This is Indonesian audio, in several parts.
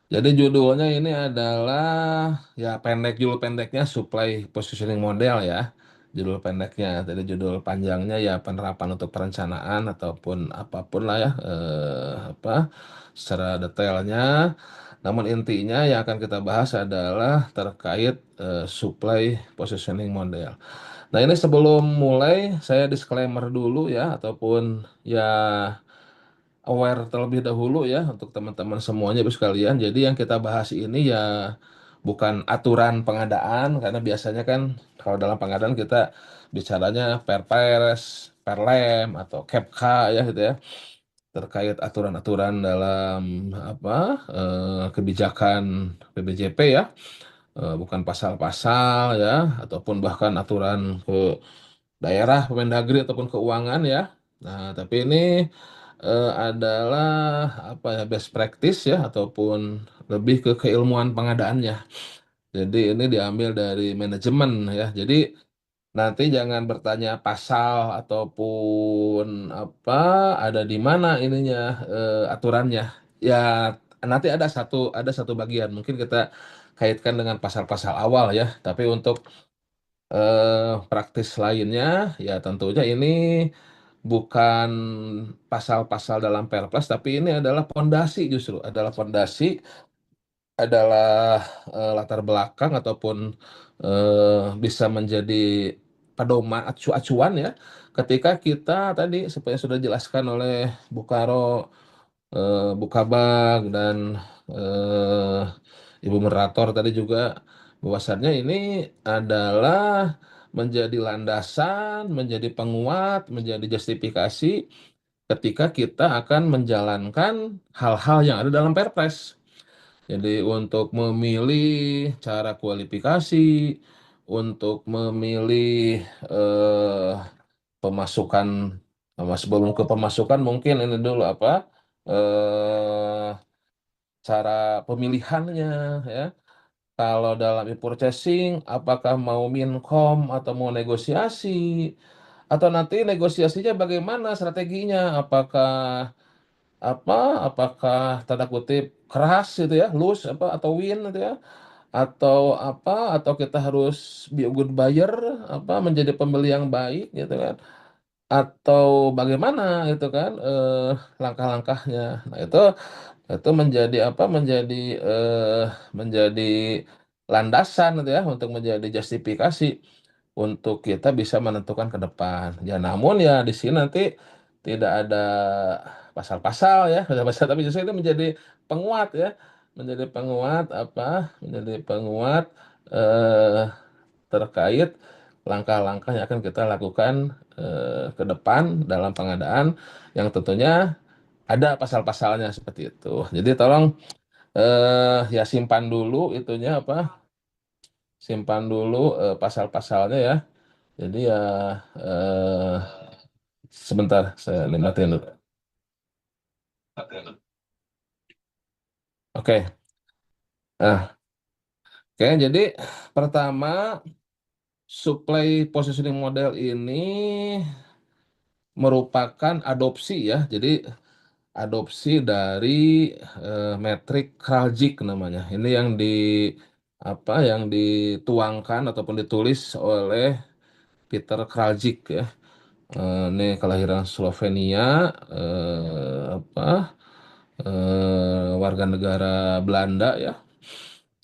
Jadi judulnya ini adalah ya pendek judul pendeknya Supply Positioning Model ya. Judul pendeknya. Jadi judul panjangnya ya penerapan untuk perencanaan ataupun apapun lah ya apa secara detailnya. Namun intinya yang akan kita bahas adalah terkait supply positioning model. Nah, ini sebelum mulai saya disclaimer dulu ya ataupun ya aware terlebih dahulu ya untuk teman-teman semuanya Ibu sekalian. Jadi yang kita bahas ini ya bukan aturan pengadaan karena biasanya kan kalau dalam pengadaan kita bicaranya Perpres, Perlem atau Kepka ya gitu ya terkait aturan-aturan dalam apa kebijakan PBJP ya. Bukan pasal-pasal ya ataupun bahkan aturan ke daerah Kemendagri ataupun keuangan ya. Nah, tapi ini adalah apa ya best practice ya ataupun lebih ke keilmuan pengadaannya. Jadi ini diambil dari manajemen ya. Jadi nanti jangan bertanya pasal ataupun apa ada di mana ininya aturannya. Ya nanti ada satu bagian mungkin kita kaitkan dengan pasal-pasal awal ya. Tapi untuk praktis lainnya ya tentunya ini bukan pasal-pasal dalam Perpres tapi ini adalah pondasi justru adalah pondasi adalah latar belakang ataupun bisa menjadi pedoman acuan ya ketika kita tadi seperti yang sudah dijelaskan oleh Bu Karo, Bu Kabag dan eh, Ibu moderator tadi juga bahwasannya ini adalah menjadi landasan, menjadi penguat, menjadi justifikasi ketika kita akan menjalankan hal-hal yang ada dalam Perpres. Jadi untuk memilih cara kualifikasi, untuk memilih eh, pemasukan, sebelum ke pemasukan mungkin ini dulu apa cara pemilihannya ya. Kalau dalam e-purchasing, apakah mau minkom atau mau negosiasi, atau nanti negosiasinya bagaimana strateginya? Apa? Apakah tanda kutip keras gitu ya, lose apa atau win gitu ya? Atau apa? Atau kita harus be a good buyer, apa menjadi pembeli yang baik gitu kan? Atau bagaimana itu kan langkah-langkahnya? Nah itu menjadi apa? Menjadi landasan gitu ya untuk menjadi justifikasi untuk kita bisa menentukan ke depan. Ya namun ya di sini nanti tidak ada pasal-pasal ya, pasal tapi justru itu menjadi penguat ya, menjadi penguat apa? Menjadi penguat eh, terkait langkah-langkah yang akan kita lakukan ke depan dalam pengadaan yang tentunya ada pasal-pasalnya seperti itu. Jadi tolong ya simpan dulu itunya apa? Simpan dulu pasal-pasalnya ya. Jadi ya eh, sebentar saya limatin dulu. Oke. Nah, oke. Jadi pertama supply positioning model ini merupakan adopsi ya. Jadi adopsi dari metrik Kraljic namanya. Ini yang di apa yang dituangkan ataupun ditulis oleh Peter Kraljic ya. Ini kelahiran Slovenia, apa warga negara Belanda ya.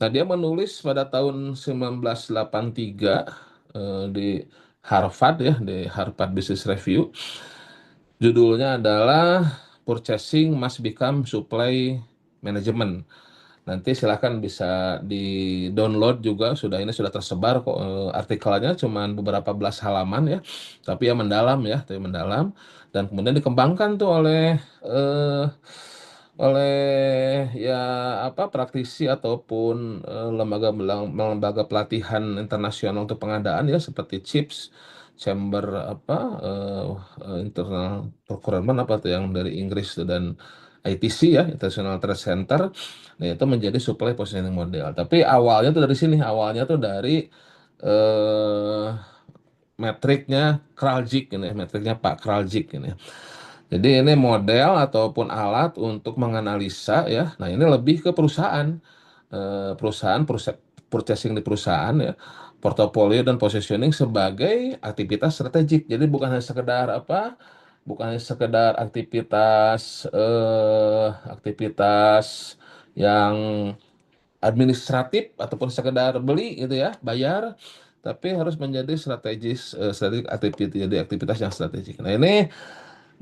Nah, dia menulis pada tahun 1983 di Harvard ya, di Harvard Business Review. Judulnya adalah Purchasing Must Become Supply Management. Nanti silahkan bisa di-download juga, ini sudah tersebar kok artikelnya, cuman beberapa belas halaman ya, tapi mendalam, dan kemudian dikembangkan tuh eh, oleh ya apa praktisi ataupun lembaga lembaga pelatihan internasional untuk pengadaan ya seperti CHIPS, Chamber apa Internal Procurement apa tuh yang dari Inggris tuh, dan ITC ya International Trade Center. Nah, itu menjadi supply positioning model. Tapi awalnya tuh dari sini, awalnya tuh dari metriknya Kraljic ini, metriknya Pak Kraljic ini. Jadi ini model ataupun alat untuk menganalisa ya. Nah, ini lebih ke perusahaan. Purchasing di perusahaan ya. Portofolio dan positioning sebagai aktivitas strategik. Jadi bukan hanya sekedar apa? Bukan hanya sekedar aktivitas yang administratif ataupun sekedar beli gitu ya, bayar, tapi harus menjadi strategik aktivitas, jadi aktivitas yang strategik. Nah, ini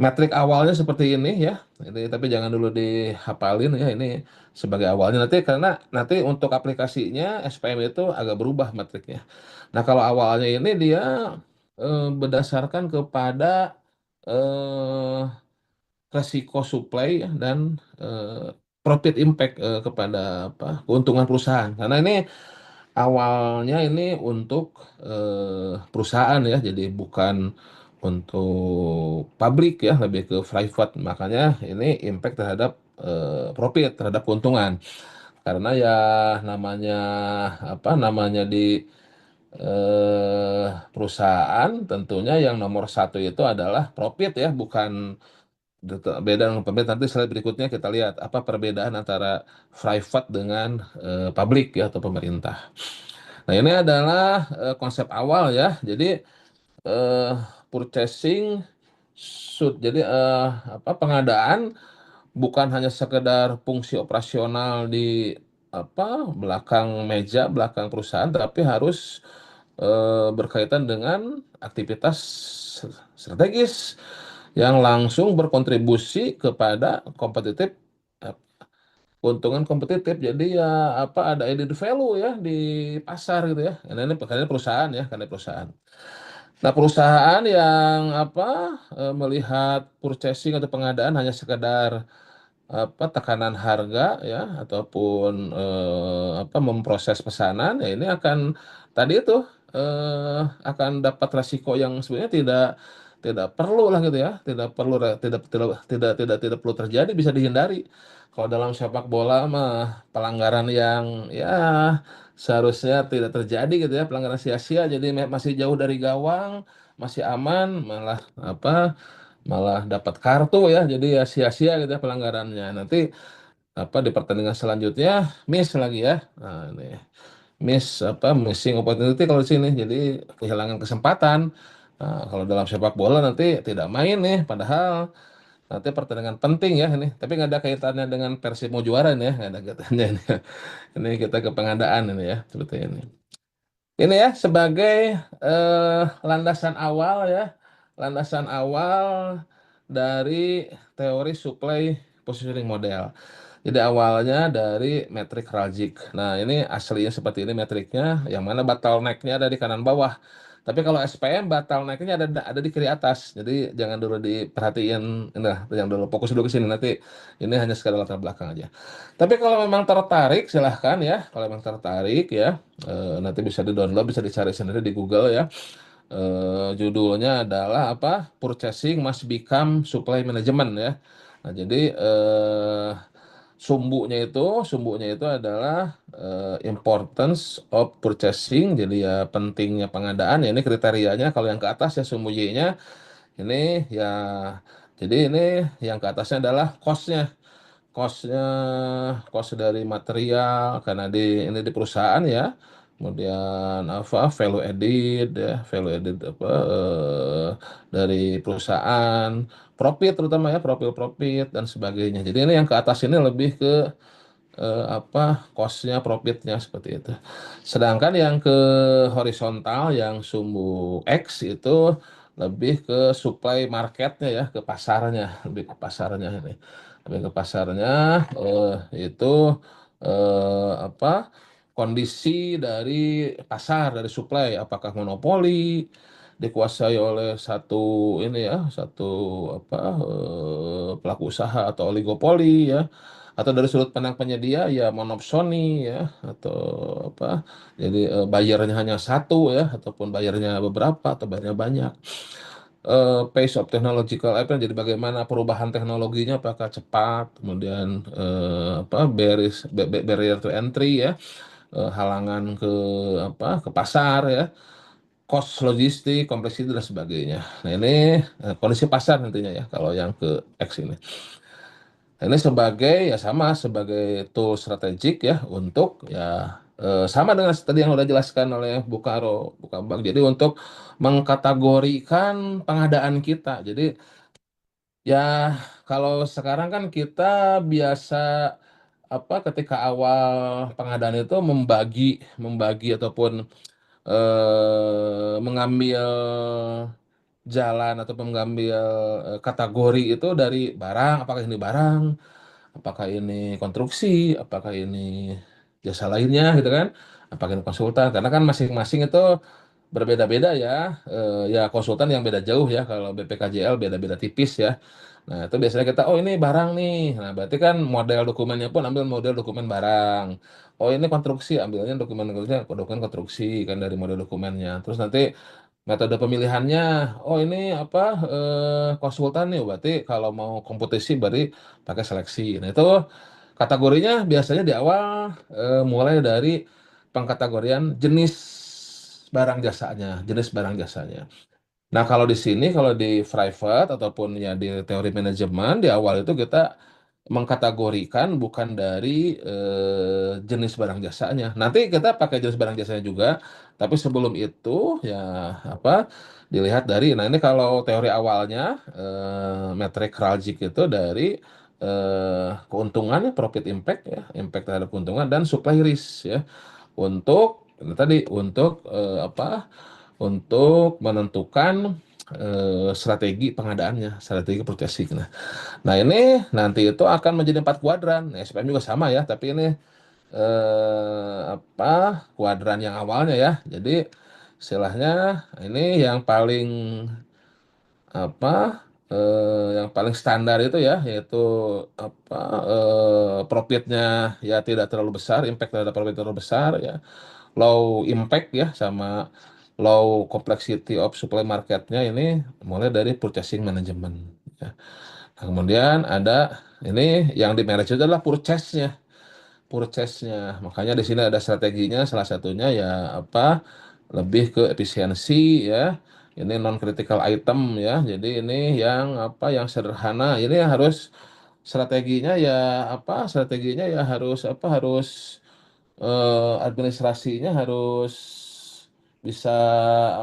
metrik awalnya seperti ini ya. Ini tapi jangan dulu dihafalin ya, ini sebagai awalnya nanti, karena nanti untuk aplikasinya SPM itu agak berubah metriknya. Nah, kalau awalnya ini dia berdasarkan kepada eh, resiko supply ya, dan profit impact kepada apa, keuntungan perusahaan. Karena ini awalnya ini untuk perusahaan ya, jadi bukan untuk publik ya, lebih ke private. Makanya ini impact terhadap profit, terhadap keuntungan. Karena ya namanya apa namanya di perusahaan, tentunya yang nomor satu itu adalah profit ya, bukan beda dengan pemerintah. Nanti slide berikutnya kita lihat apa perbedaan antara private dengan publik ya, atau pemerintah. Nah, ini adalah konsep awal ya. Jadi eh, purchasing jadi apa, pengadaan bukan hanya sekedar fungsi operasional di apa, belakang meja, belakang perusahaan, tapi harus berkaitan dengan aktivitas strategis yang langsung berkontribusi kepada kompetitif, eh, keuntungan kompetitif. Jadi ya apa, ada added value ya di pasar gitu ya. Ini karena perusahaan ya, karena perusahaan. Nah, perusahaan yang apa, melihat purchasing atau pengadaan hanya sekedar apa, tekanan harga ya, ataupun apa, memproses pesanan ya, ini akan tadi itu akan dapat resiko yang sebenarnya tidak perlu lah gitu ya, tidak perlu, tidak perlu terjadi, bisa dihindari. Kalau dalam sepak bola mah pelanggaran yang ya seharusnya tidak terjadi gitu ya, pelanggaran sia-sia, jadi masih jauh dari gawang, masih aman, malah apa, malah dapat kartu ya, jadi ya sia-sia gitu ya pelanggarannya. Nanti apa, di pertandingan selanjutnya miss lagi ya. Nah, ini missing opportunity kalau di sini, jadi kehilangan kesempatan. Nah, kalau dalam sepak bola nanti tidak main nih, padahal nanti pertandingan penting ya ini, tapi nggak ada kaitannya dengan Persib mau juara nih ya, nggak ada kaitannya ini. Ini kita ke pengadaan ini ya, seperti ini. Ini ya sebagai landasan awal ya, landasan awal dari teori supply positioning model. Jadi awalnya dari metrik Rajik. Nah, ini aslinya seperti ini metriknya, yang mana bottleneck-nya ada di kanan bawah. Tapi kalau SPM bottleneck-nya ada di kiri atas. Jadi jangan dulu diperhatiin, nah, jangan dulu fokus dulu ke sini, nanti ini hanya sekedar latar belakang aja. Tapi kalau memang tertarik silahkan ya, kalau memang tertarik ya, nanti bisa di-download, bisa dicari sendiri di Google ya. Judulnya adalah apa? Purchasing Must Become Supply Management ya. Nah, jadi sumbunya itu adalah importance of purchasing. Jadi ya pentingnya pengadaan. Ya, ini kriterianya. Kalau yang ke atas ya sumbu Y-nya ini ya. Jadi ini yang ke atasnya adalah cost-nya. Cost-nya, cost dari material karena ini di perusahaan ya. Kemudian apa, value added ya, value added apa, dari perusahaan, profit terutama ya, profit dan sebagainya. Jadi ini yang ke atas ini lebih ke apa, cost-nya, profitnya, seperti itu. Sedangkan yang ke horizontal, yang sumbu X itu lebih ke supply marketnya ya, ke pasarnya, lebih ke pasarnya ini, lebih ke pasarnya. Itu apa, kondisi dari pasar, dari supply, apakah monopoli dikuasai oleh satu ini ya, satu apa, pelaku usaha, atau oligopoli ya, atau dari sudut pandang penyedia ya monopsoni ya, atau apa, jadi bayarnya hanya satu ya, ataupun bayarnya beberapa, atau bayarnya banyak. Pace of technological apa, jadi bagaimana perubahan teknologinya, apakah cepat, kemudian apa, barrier to entry ya, halangan ke apa, ke pasar ya, cost logistik, kompleksitas dan sebagainya. Nah ini kondisi pasar nantinya ya kalau yang ke X ini. Ini sebagai ya sama sebagai tool strategik ya untuk ya sama dengan tadi yang udah jelaskan oleh Bukaro, Jadi untuk mengkategorikan pengadaan kita. Jadi ya kalau sekarang kan kita biasa apa ketika awal pengadaan itu membagi membagi ataupun mengambil jalan atau mengambil kategori itu dari barang, apakah ini barang, apakah ini konstruksi, apakah ini jasa lainnya gitu kan, apakah ini konsultan, karena kan masing-masing itu berbeda-beda ya. Ya konsultan yang beda jauh ya, kalau BPKJL beda-beda tipis ya. Nah itu biasanya kita, oh ini barang nih, nah berarti kan model dokumennya pun ambil model dokumen barang. Oh ini konstruksi, ambilnya dokumen konstruksi kan dari model dokumennya. Terus nanti metode pemilihannya, oh ini apa konsultan nih, berarti kalau mau kompetisi berarti pakai seleksi. Nah itu kategorinya biasanya di awal mulai dari pengkategorian jenis barang jasanya. Nah kalau di sini, kalau di private ataupun ya di teori manajemen di awal itu kita mengkategorikan bukan dari jenis barang jasanya. Nanti kita pakai jenis barang jasanya juga, tapi sebelum itu ya apa dilihat dari, nah ini kalau teori awalnya metrik Kraljic itu dari keuntungannya profit impact ya, impact terhadap keuntungan dan supply risk ya untuk ini tadi untuk apa untuk menentukan strategi pengadaannya, strategi purchasing. Nah, ini nanti itu akan menjadi 4 kuadran. Nah, SPM juga sama ya, tapi ini apa kuadran yang awalnya ya. Jadi istilahnya ini yang paling apa yang paling standar itu ya, yaitu apa profitnya ya tidak terlalu besar, impact terhadap profit terlalu besar ya, low impact ya, sama low complexity of supply marketnya ini mulai dari purchasing management ya. Nah, kemudian ada ini yang di manage itu adalah purchase-nya. Makanya di sini ada strateginya, salah satunya ya apa lebih ke efisiensi ya. Ini non critical item ya. Jadi ini yang apa yang sederhana. Ini harus strateginya ya apa? Strateginya ya harus apa? Harus administrasinya harus bisa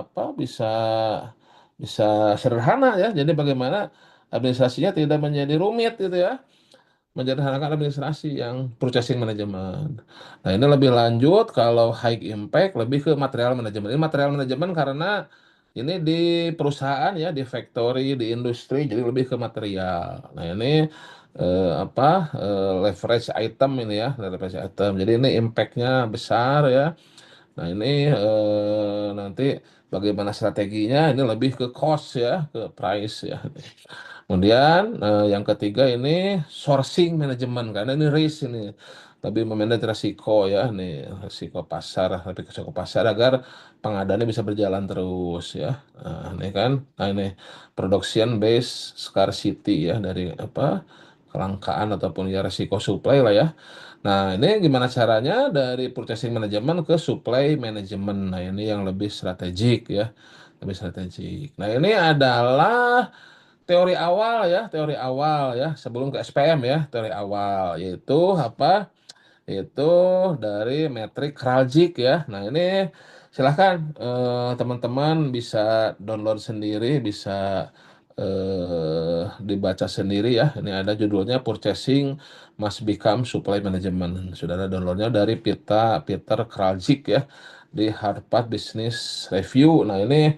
apa? Bisa sederhana ya. Jadi bagaimana administrasinya tidak menjadi rumit gitu ya, menyederhanakan administrasi yang purchasing management. Nah, ini lebih lanjut kalau high impact lebih ke material manajemen. Ini material manajemen karena ini di perusahaan ya, di factory, di industri, jadi lebih ke material. Nah, ini apa leverage item ini ya, leverage item. Jadi ini impactnya besar ya. Nah, ini nanti bagaimana strateginya ini lebih ke cost ya, ke price ya. Kemudian yang ketiga ini sourcing management karena ini risk ini lebih memanage resiko ya, nih resiko pasar, lebih ke resiko pasar agar pengadaannya bisa berjalan terus ya. Ini kan, nah ini production based scarcity ya, dari apa kelangkaan ataupun ya resiko supply lah ya. Nah ini gimana caranya dari purchasing management ke supply management. Nah ini yang lebih strategik ya, lebih strategik. Nah ini adalah teori awal ya, sebelum ke SPM ya, teori awal yaitu apa? Itu dari metrik Kraljic ya. Nah, ini silahkan teman-teman bisa download sendiri, bisa dibaca sendiri ya. Ini ada judulnya Purchasing Must Become Supply Management. Sudah ada downloadnya dari Peter Kraljic ya di Harvard Business Review. Nah, ini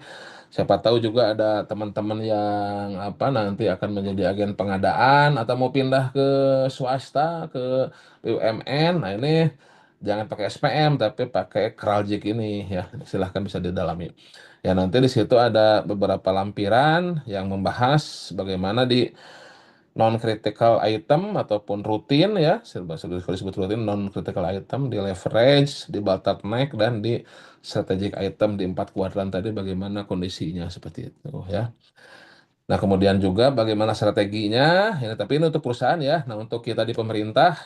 siapa tahu juga ada teman-teman yang apa nanti akan menjadi agen pengadaan atau mau pindah ke swasta, ke BUMN. Nah, ini jangan pakai SPM tapi pakai Kraljik ini ya. Silahkan bisa didalami. Ya, nanti di situ ada beberapa lampiran yang membahas bagaimana di non critical item ataupun rutin ya, kalau disebut rutin non critical item, di leverage, di bottleneck dan di strategic item di 4 kuadran tadi bagaimana kondisinya seperti itu ya. Nah, kemudian juga bagaimana strateginya, ya, tapi ini untuk perusahaan ya. Nah, untuk kita di pemerintah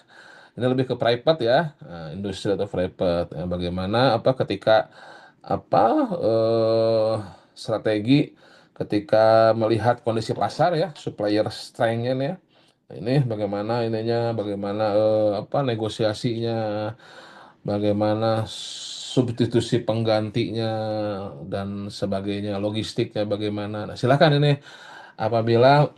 ini lebih ke private ya, industri atau private. Ya, bagaimana apa ketika apa strategi ketika melihat kondisi pasar ya, supplier strength-nya nih ya. Ini bagaimana ininya, bagaimana apa negosiasinya, bagaimana substitusi penggantinya dan sebagainya, logistiknya bagaimana. Nah, silakan ini apabila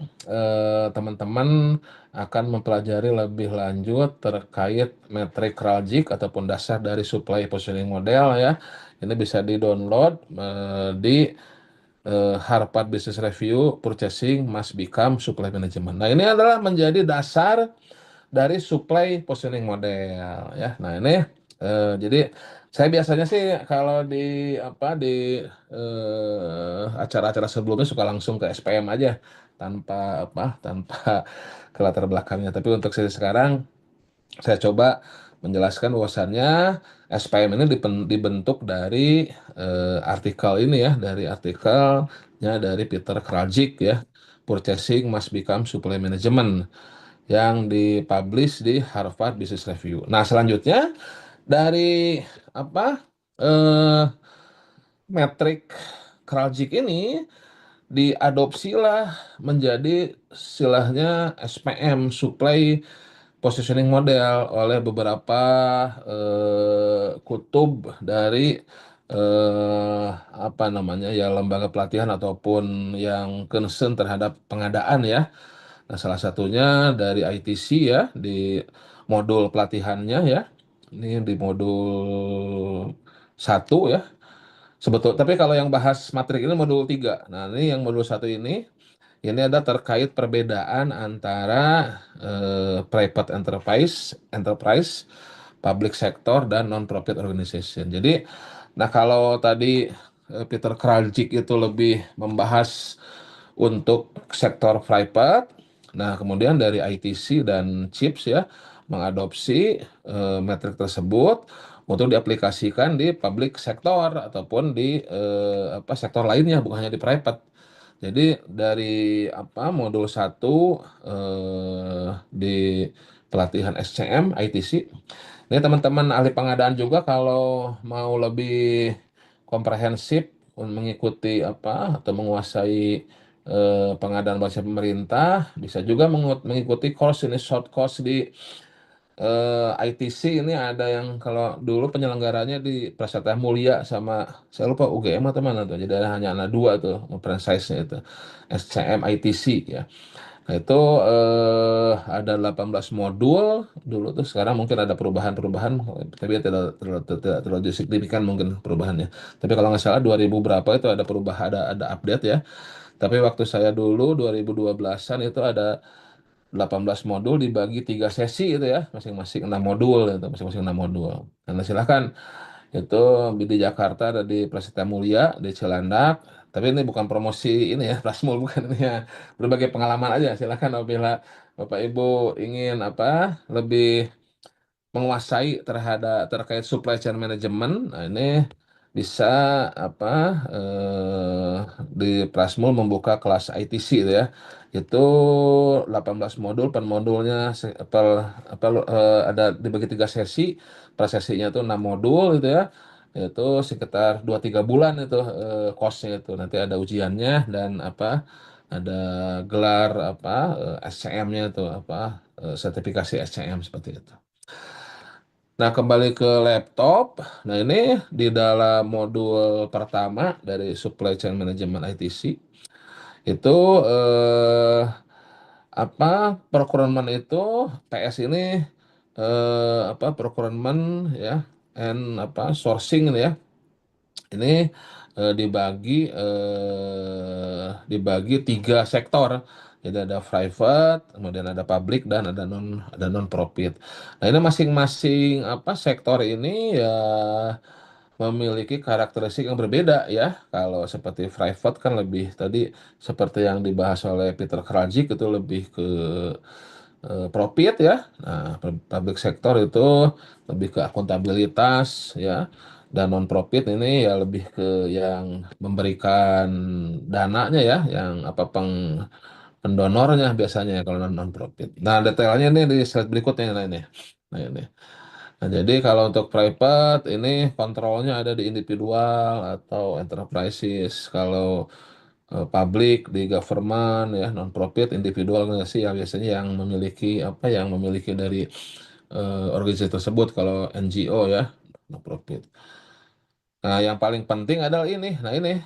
teman-teman akan mempelajari lebih lanjut terkait metrik Kraljic ataupun dasar dari supply positioning model ya. Ini bisa di-download di Harvard Business Review Purchasing Must Become Supply Management. Nah, ini adalah menjadi dasar dari supply positioning model ya. Nah, ini jadi saya biasanya sih kalau di apa di acara-acara sebelumnya suka langsung ke SPM aja tanpa ke latar belakangnya. Tapi untuk sesi sekarang saya coba menjelaskan bahwasannya SPM ini dibentuk dari artikel ini ya, dari artikelnya dari Peter Kraljic ya, Purchasing Must Become Supply Management yang dipublish di Harvard Business Review. Nah, selanjutnya dari apa metrik Kraljic ini diadopsilah menjadi istilahnya SPM Supply Positioning Model oleh beberapa kutub dari apa namanya ya lembaga pelatihan ataupun yang concern terhadap pengadaan ya. Nah, salah satunya dari ITC ya di modul pelatihannya ya. Ini di modul satu ya. Tapi kalau yang bahas materi ini modul 3. Nah, ini yang modul satu ini ada terkait perbedaan antara private enterprise, public sector dan non-profit organization. Jadi, nah kalau tadi Peter Kraljic itu lebih membahas untuk sektor private, nah kemudian dari ITC dan CHIPS ya mengadopsi metrik tersebut untuk diaplikasikan di public sektor ataupun di apa sektor lainnya bukan hanya di private. Jadi dari apa modul satu di pelatihan SCM ITC. Ini teman-teman ahli pengadaan juga kalau mau lebih komprehensif mengikuti apa atau menguasai pengadaan bahasa pemerintah bisa juga mengikuti course ini short course di ITC ini ada yang kalau dulu penyelenggaranya di Prasetya Mulia sama saya lupa UGM atau mana tuh. Jadi ada dua tuh franchise-nya itu SCM ITC ya. Nah, itu ada 18 modul dulu tuh sekarang mungkin ada perubahan-perubahan tapi tidak terlalu signifikan mungkin perubahannya. Tapi kalau nggak salah 2000 berapa itu ada perubahan ada update ya. Tapi waktu saya dulu 2012-an itu ada 18 modul dibagi 3 sesi itu ya, masing-masing 6 modul itu, masing-masing 6 modul. Nah, silahkan itu di Jakarta ada di Prasetya Mulia di Cilandak. Tapi ini bukan promosi ini ya, Plasmul bukan ini ya. Berbagai pengalaman aja. Silahkan apabila Bapak Ibu ingin apa lebih menguasai terkait supply chain management. Nah, ini bisa apa eh, di Prasmul membuka kelas ITC itu ya. Itu 18 modul per modulnya ada dibagi 3 sesi. Per sesinya itu 6 modul gitu ya. Itu sekitar 2-3 bulan itu course-nya itu. Nanti ada ujiannya dan apa ada gelar apa SCM-nya itu apa sertifikasi SCM seperti itu. Nah, kembali ke laptop. Nah, ini di dalam modul pertama dari Supply Chain Management ITC itu apa procurement itu PS ini apa procurement ya and apa sourcing ini ya. Ini dibagi 3 sektor. Jadi ada private, kemudian ada public dan ada non profit. Nah, ini masing-masing apa sektor ini ya memiliki karakteristik yang berbeda ya. Kalau seperti private kan lebih tadi seperti yang dibahas oleh Peter Kraljic itu lebih ke profit ya. Nah, public sector itu lebih ke akuntabilitas ya. Dan non profit ini ya lebih ke yang memberikan dananya ya, yang apa pendonornya biasanya ya kalau non profit. Nah, detailnya ini di slide berikutnya nah ini. Nah, ini. Nah, jadi kalau untuk private ini kontrolnya ada di individual atau enterprises. Kalau public di government ya non profit individual organisasi yang biasanya yang memiliki apa yang memiliki dari organisasi tersebut kalau NGO ya non profit. Nah, yang paling penting adalah ini. Nah, ini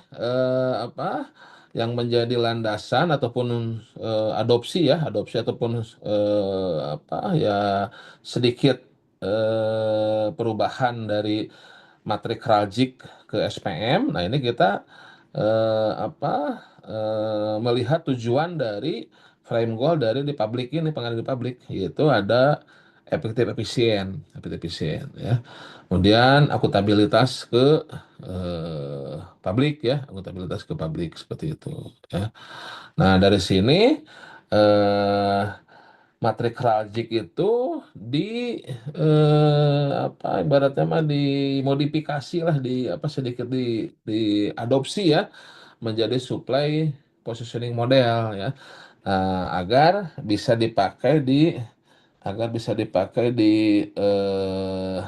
apa yang menjadi landasan ataupun adopsi ya, adopsi ataupun apa ya sedikit perubahan dari matrik Krajik ke SPM. Nah, ini kita apa melihat tujuan dari frame goal dari di publik ini pengadaan di publik yaitu ada efektif efisien, efektif efisien ya. Kemudian akuntabilitas ke publik ya, akuntabilitas ke publik seperti itu ya. Nah, dari sini eh, matrik Krajik itu di apa ibaratnya mah dimodifikasi lah di apa sedikit diadopsi ya menjadi supply positioning model ya. Agar bisa dipakai di agar bisa dipakai di eh,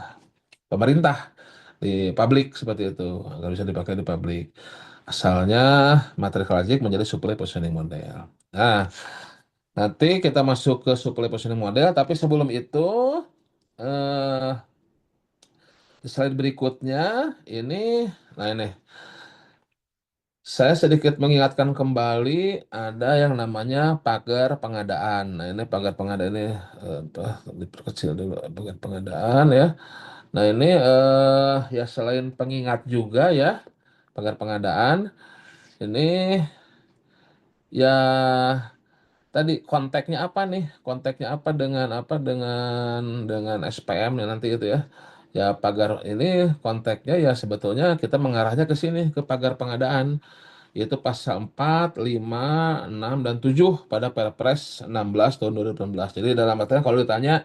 pemerintah di publik seperti itu agar bisa dipakai di publik asalnya materi Krajik menjadi supply positioning model. Nah, nanti kita masuk ke supply positioning model, tapi sebelum itu eh slide berikutnya ini, nah ini saya sedikit mengingatkan kembali ada yang namanya pagar pengadaan. Nah ini pagar pengadaan ini apa, diperkecil dulu pagar pengadaan ya. Nah ini ya selain pengingat juga ya pagar pengadaan ini ya tadi konteksnya apa nih? Konteksnya apa dengan SPM ya nanti itu ya. Ya pagar ini konteksnya ya sebetulnya kita mengarahnya ke sini ke pagar pengadaan yaitu pasal 4, 5, 6 dan 7 pada Perpres 16 tahun 2018. Jadi dalam artian kalau ditanya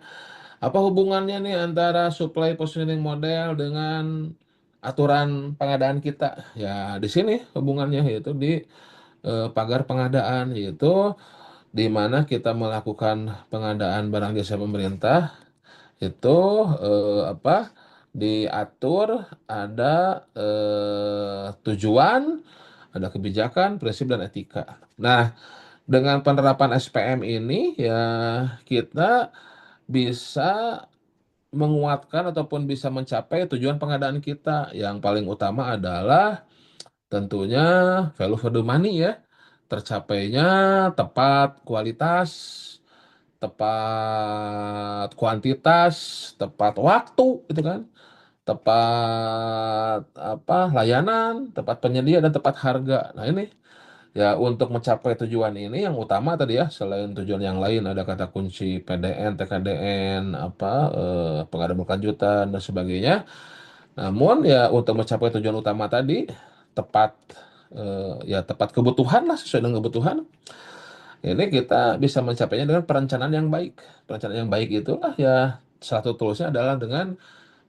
apa hubungannya nih antara supply positioning model dengan aturan pengadaan kita? Ya di sini hubungannya yaitu di pagar pengadaan yaitu di mana kita melakukan pengadaan barang jasa pemerintah itu apa diatur ada tujuan, ada kebijakan, prinsip dan etika. Nah, dengan penerapan SPM ini ya kita bisa menguatkan ataupun bisa mencapai tujuan pengadaan kita. Yang paling utama adalah tentunya value for the money ya. Tercapainya tepat kualitas, tepat kuantitas, tepat waktu gitu kan, tepat apa layanan, tepat penyedia dan tepat harga. Nah, ini ya untuk mencapai tujuan ini yang utama tadi ya selain tujuan yang lain ada kata kunci PDN, TKDN, apa pengadaan berkelanjutan dan sebagainya. Namun ya untuk mencapai tujuan utama tadi tepat ya tepat kebutuhan lah sesuai dengan kebutuhan ini kita bisa mencapainya dengan perencanaan yang baik. Perencanaan yang baik itulah ya salah satu toolsnya adalah dengan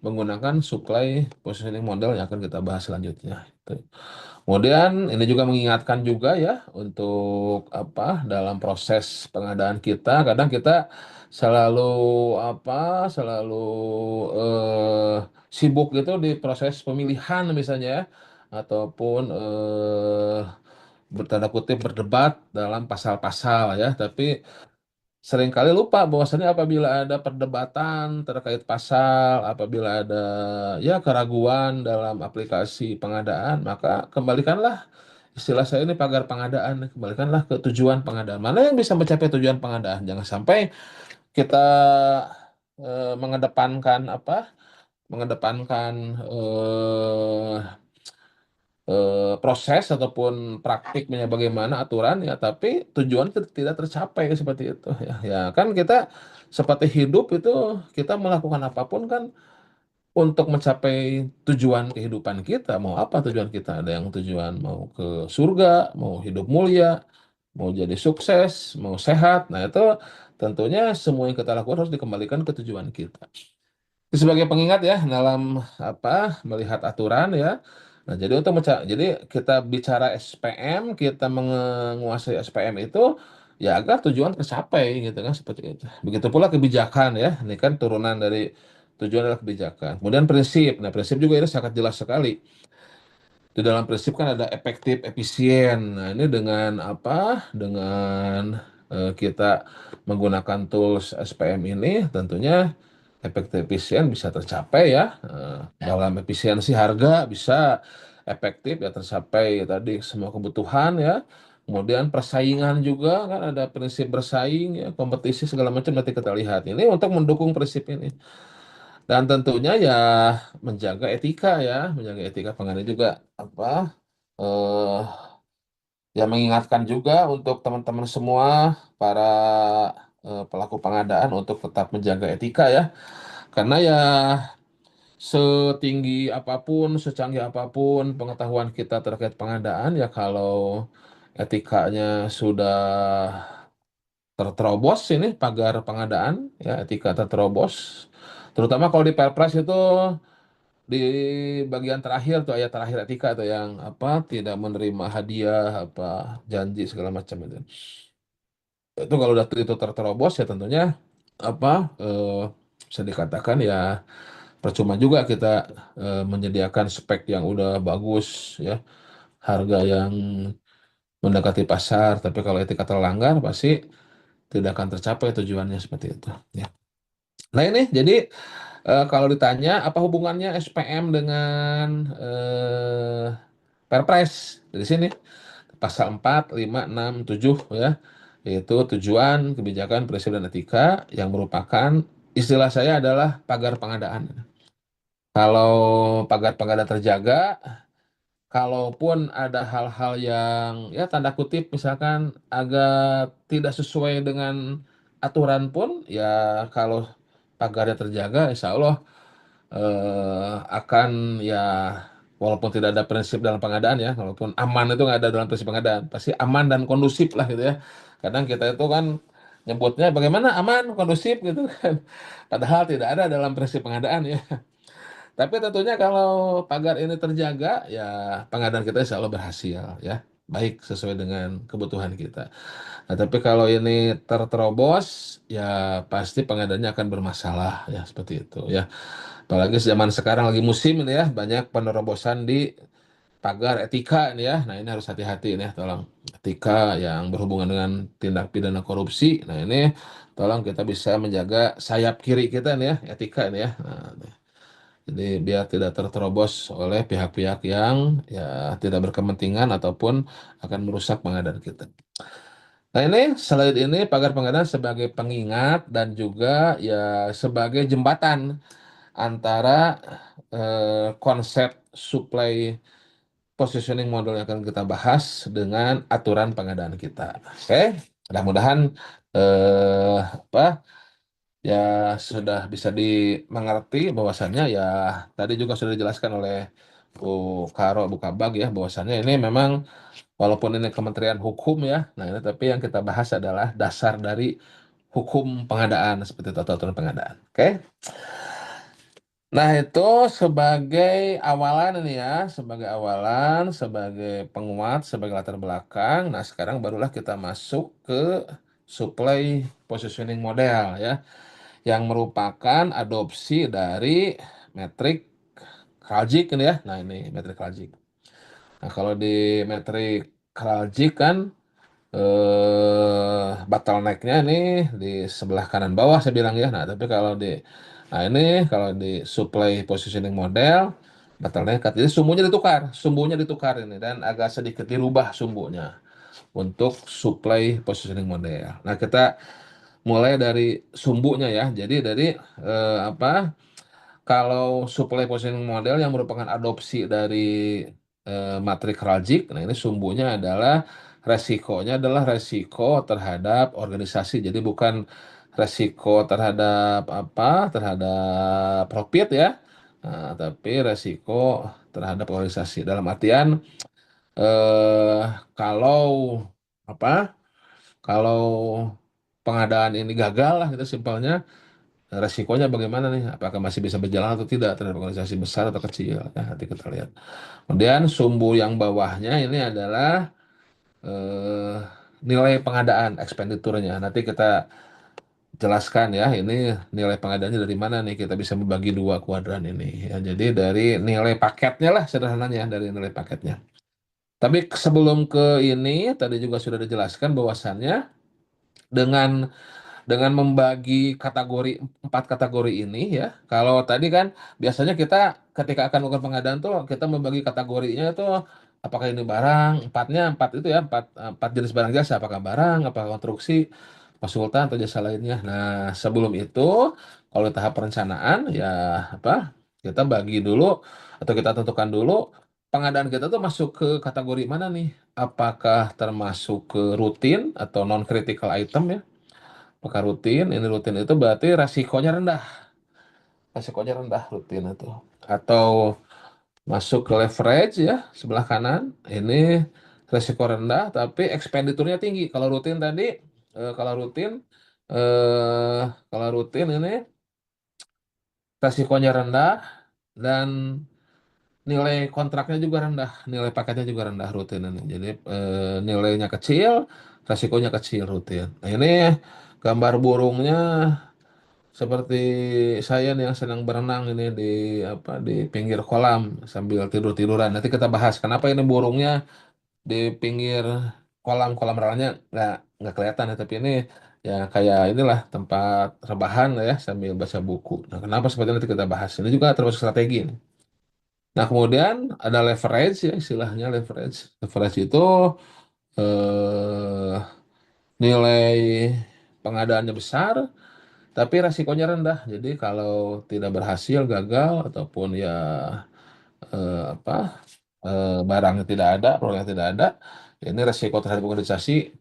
menggunakan supply positioning model yang akan kita bahas selanjutnya. Itu. Kemudian ini juga mengingatkan juga ya untuk apa dalam proses pengadaan kita kadang kita selalu apa selalu sibuk gitu di proses pemilihan misalnya ya ataupun bertanda kutip berdebat dalam pasal-pasal ya tapi seringkali lupa bahwasannya apabila ada perdebatan terkait pasal, apabila ada ya keraguan dalam aplikasi pengadaan, maka kembalikanlah istilah saya ini pagar pengadaan, kembalikanlah ke tujuan pengadaan. Mana yang bisa mencapai tujuan pengadaan? Jangan sampai kita mengedepankan apa? Mengedepankan proses ataupun praktiknya bagaimana aturan ya tapi tujuan tidak tercapai seperti itu ya ya kan kita seperti hidup itu kita melakukan apapun kan untuk mencapai tujuan kehidupan kita mau apa tujuan kita ada yang tujuan mau ke surga mau hidup mulia mau jadi sukses mau sehat nah itu tentunya semua yang kita lakukan harus dikembalikan ke tujuan kita. Itu sebagai pengingat ya dalam apa melihat aturan ya. Nah, jadi jadi kita bicara SPM, kita menguasai SPM itu ya agar tujuan tercapai gitu kan seperti itu. Begitu pula kebijakan ya. Ini kan turunan dari Tujuan adalah kebijakan. Kemudian prinsip. Nah, prinsip juga ini sangat jelas sekali. Di dalam prinsip kan ada efektif, efisien. Nah, ini dengan apa? Dengan kita menggunakan tools SPM ini, tentunya efektif efisien bisa tercapai ya. Dalam efisiensi harga bisa efektif ya tercapai tadi semua kebutuhan ya. Kemudian persaingan juga kan ada prinsip bersaing ya, kompetisi segala macam nanti kita lihat. Ini untuk mendukung prinsip ini. Dan tentunya ya menjaga etika pengadaan juga apa eh ya mengingatkan juga untuk teman-teman semua para pelaku pengadaan untuk tetap menjaga etika ya. Karena ya setinggi apapun, secanggih apapun pengetahuan kita terkait pengadaan ya kalau etikanya sudah terterobos ini pagar pengadaan ya etika terterobos terutama kalau di Perpres itu di bagian terakhir tuh ayat terakhir etika tuh yang apa tidak menerima hadiah apa janji segala macam itu kalau udah itu terterobos ya tentunya apa eh, bisa dikatakan ya percuma juga kita menyediakan spek yang udah bagus ya harga yang mendekati pasar tapi kalau etika terlanggar pasti tidak akan tercapai tujuannya seperti itu ya. Nah ini jadi kalau ditanya apa hubungannya SPM dengan Perpres dari sini pasal 4, 5, 6, 7 ya yaitu tujuan, kebijakan, prinsip dan etika yang merupakan istilah saya adalah pagar pengadaan. Kalau pagar pengadaan terjaga, kalaupun ada hal-hal yang ya tanda kutip misalkan agak tidak sesuai dengan aturan pun ya kalau pagarnya terjaga insya Allah akan ya walaupun tidak ada prinsip dalam pengadaan ya, walaupun aman itu nggak ada dalam prinsip pengadaan, pasti aman dan kondusif lah gitu ya. Kadang kita itu kan nyebutnya bagaimana aman, kondusif gitu kan. Padahal tidak ada dalam prinsip pengadaan ya. Tapi tentunya kalau pagar ini terjaga, ya pengadaan kita insya Allah berhasil ya. Baik sesuai dengan kebutuhan kita. Nah, tapi kalau ini terterobos, ya pasti pengadaannya akan bermasalah ya seperti itu ya. Apalagi zaman sekarang lagi musim ini ya, banyak penerobosan di pagar etika ini ya. Nah, ini harus hati-hati ini ya, tolong. Etika yang berhubungan dengan tindak pidana korupsi. Nah, ini tolong kita bisa menjaga sayap kiri kita nih ya, etika ini ya. Nah, jadi biar tidak terterobos oleh pihak-pihak yang ya tidak berkepentingan ataupun akan merusak pengadaan kita. Nah ini selain ini pagar pengadaan sebagai pengingat dan juga ya sebagai jembatan antara konsep supply positioning model yang akan kita bahas dengan aturan pengadaan kita. Oke, mudah-mudahan apa ya sudah bisa dimengerti bahwasannya ya tadi juga sudah dijelaskan oleh Bu Karo Bu Kabag ya bahwasannya ini memang walaupun ini Kementerian Hukum ya, nah ini tapi yang kita bahas adalah dasar dari hukum pengadaan seperti itu atau aturan pengadaan. Oke. Nah, itu sebagai awalan ini ya, sebagai awalan, sebagai penguat, sebagai latar belakang. Nah, sekarang barulah kita masuk ke supply positioning model ya, yang merupakan adopsi dari metrik Kraljic ini ya. Nah, ini metrik Kraljic. Nah, kalau di metrik Kraljic kan bottleneck-nya ini di sebelah kanan bawah saya bilang ya. Nah, tapi ini kalau di supply positioning model bottleneck jadi sumbunya ditukar ini dan agak sedikit dirubah sumbunya untuk supply positioning model. Nah, kita mulai dari sumbunya ya. Jadi dari apa? Kalau supply positioning model yang merupakan adopsi dari matrik Kraljic, nah ini sumbunya adalah resiko terhadap organisasi. Jadi bukan resiko terhadap apa, terhadap profit ya, tapi resiko terhadap organisasi. Dalam artian eh, kalau apa, kalau pengadaan ini gagal lah, itu simpelnya resikonya bagaimana nih? Apakah masih bisa berjalan atau tidak terhadap organisasi besar atau kecil? Ya, nanti kita lihat. Kemudian sumbu yang bawahnya ini adalah nilai pengadaan, ekspenditurnya. Nanti kita jelaskan ya, ini nilai pengadaannya dari mana nih? Kita bisa membagi dua kuadran ini. Ya, jadi dari nilai paketnya lah sederhananya dari nilai paketnya. Tapi sebelum ke ini, tadi juga sudah dijelaskan bahwasannya dengan membagi kategori empat kategori ini ya. Kalau tadi kan biasanya kita ketika akan melakukan pengadaan tuh kita membagi kategorinya itu apakah ini barang, empat itu ya, empat jenis barang jasa, apakah barang, apakah konstruksi, konsultan atau jasa lainnya. Nah, sebelum itu kalau di tahap perencanaan ya apa? Kita bagi dulu atau kita tentukan dulu pengadaan kita tuh masuk ke kategori mana nih? Apakah termasuk ke rutin atau non critical item ya? Apakah rutin? Ini rutin itu berarti resikonya rendah. Resikonya rendah rutin itu. Atau masuk ke leverage ya, sebelah kanan. Ini resiko rendah tapi ekspenditurnya tinggi. Kalau rutin tadi, eh, kalau rutin, eh, kalau rutin ini resikonya rendah dan nilai kontraknya juga rendah. Nilai paketnya juga rendah rutin ini. Jadi nilainya kecil, resikonya kecil rutin. Nah ini gambar burungnya seperti saya nih yang sedang berenang ini di di pinggir kolam sambil tidur-tiduran. Nanti kita bahas kenapa ini burungnya di pinggir kolam renangnya nggak kelihatan ya, tapi ini ya kayak inilah tempat rebahan lah ya sambil baca buku. Nah, kenapa seperti itu nanti kita bahas. Ini juga termasuk strategi ini. Nah, kemudian ada leverage ya istilahnya leverage. Leverage itu eh, nilai pengadaannya besar tapi resikonya rendah. Jadi kalau tidak berhasil, gagal ataupun ya apa barangnya tidak ada, produknya tidak ada, ya ini resiko terhadap organisasi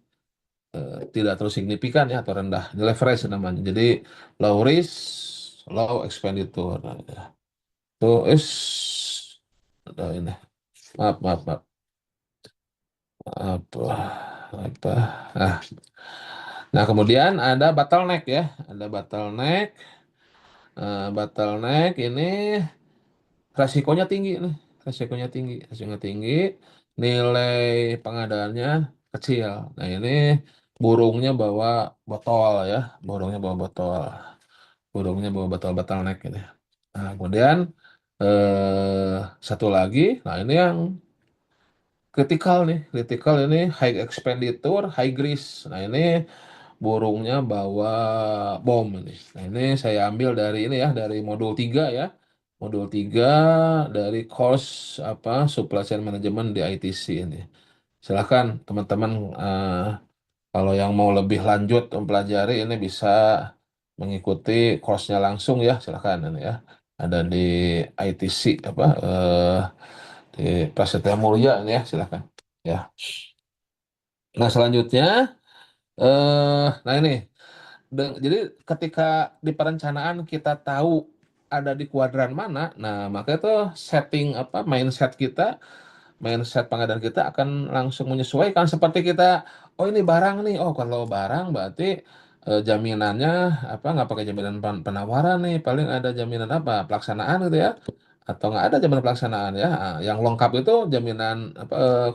tidak terlalu signifikan ya atau rendah. Ini leverage namanya. Jadi low risk, low expenditure. Nah, ya. Itu is ada ini. Maaf, maaf, maaf. Apa apa. Nah, nah kemudian ada bottleneck ya. Ada bottleneck. Bottleneck ini resikonya tinggi nih, resikonya tinggi, nilai pengadaannya kecil. Nah ini burungnya bawa botol ya, burungnya bawa botol, burungnya bawa botol bottleneck ini. Nah kemudian satu lagi, nah ini yang kritikal nih, kritikal ini high expenditure, high risk. Nah ini burungnya bawa bom ini. Nah, ini saya ambil dari ini ya, dari modul 3 ya. Modul 3 dari course supply chain management di ITC ini. Silakan teman-teman kalau yang mau lebih lanjut mempelajari ini bisa mengikuti course-nya langsung ya, silakan ini ya. Ada di ITC di Prasetya Mulia ini ya, silakan. Ya. Nah, selanjutnya nah ini jadi ketika di perencanaan kita tahu ada di kuadran mana, nah maka itu setting mindset kita, mindset pengadaan kita akan langsung menyesuaikan seperti kita, oh ini barang nih, oh kalau barang berarti jaminannya nggak pakai jaminan penawaran nih, paling ada jaminan pelaksanaan gitu ya, atau nggak ada jaminan pelaksanaan ya. Nah, yang lengkap itu jaminan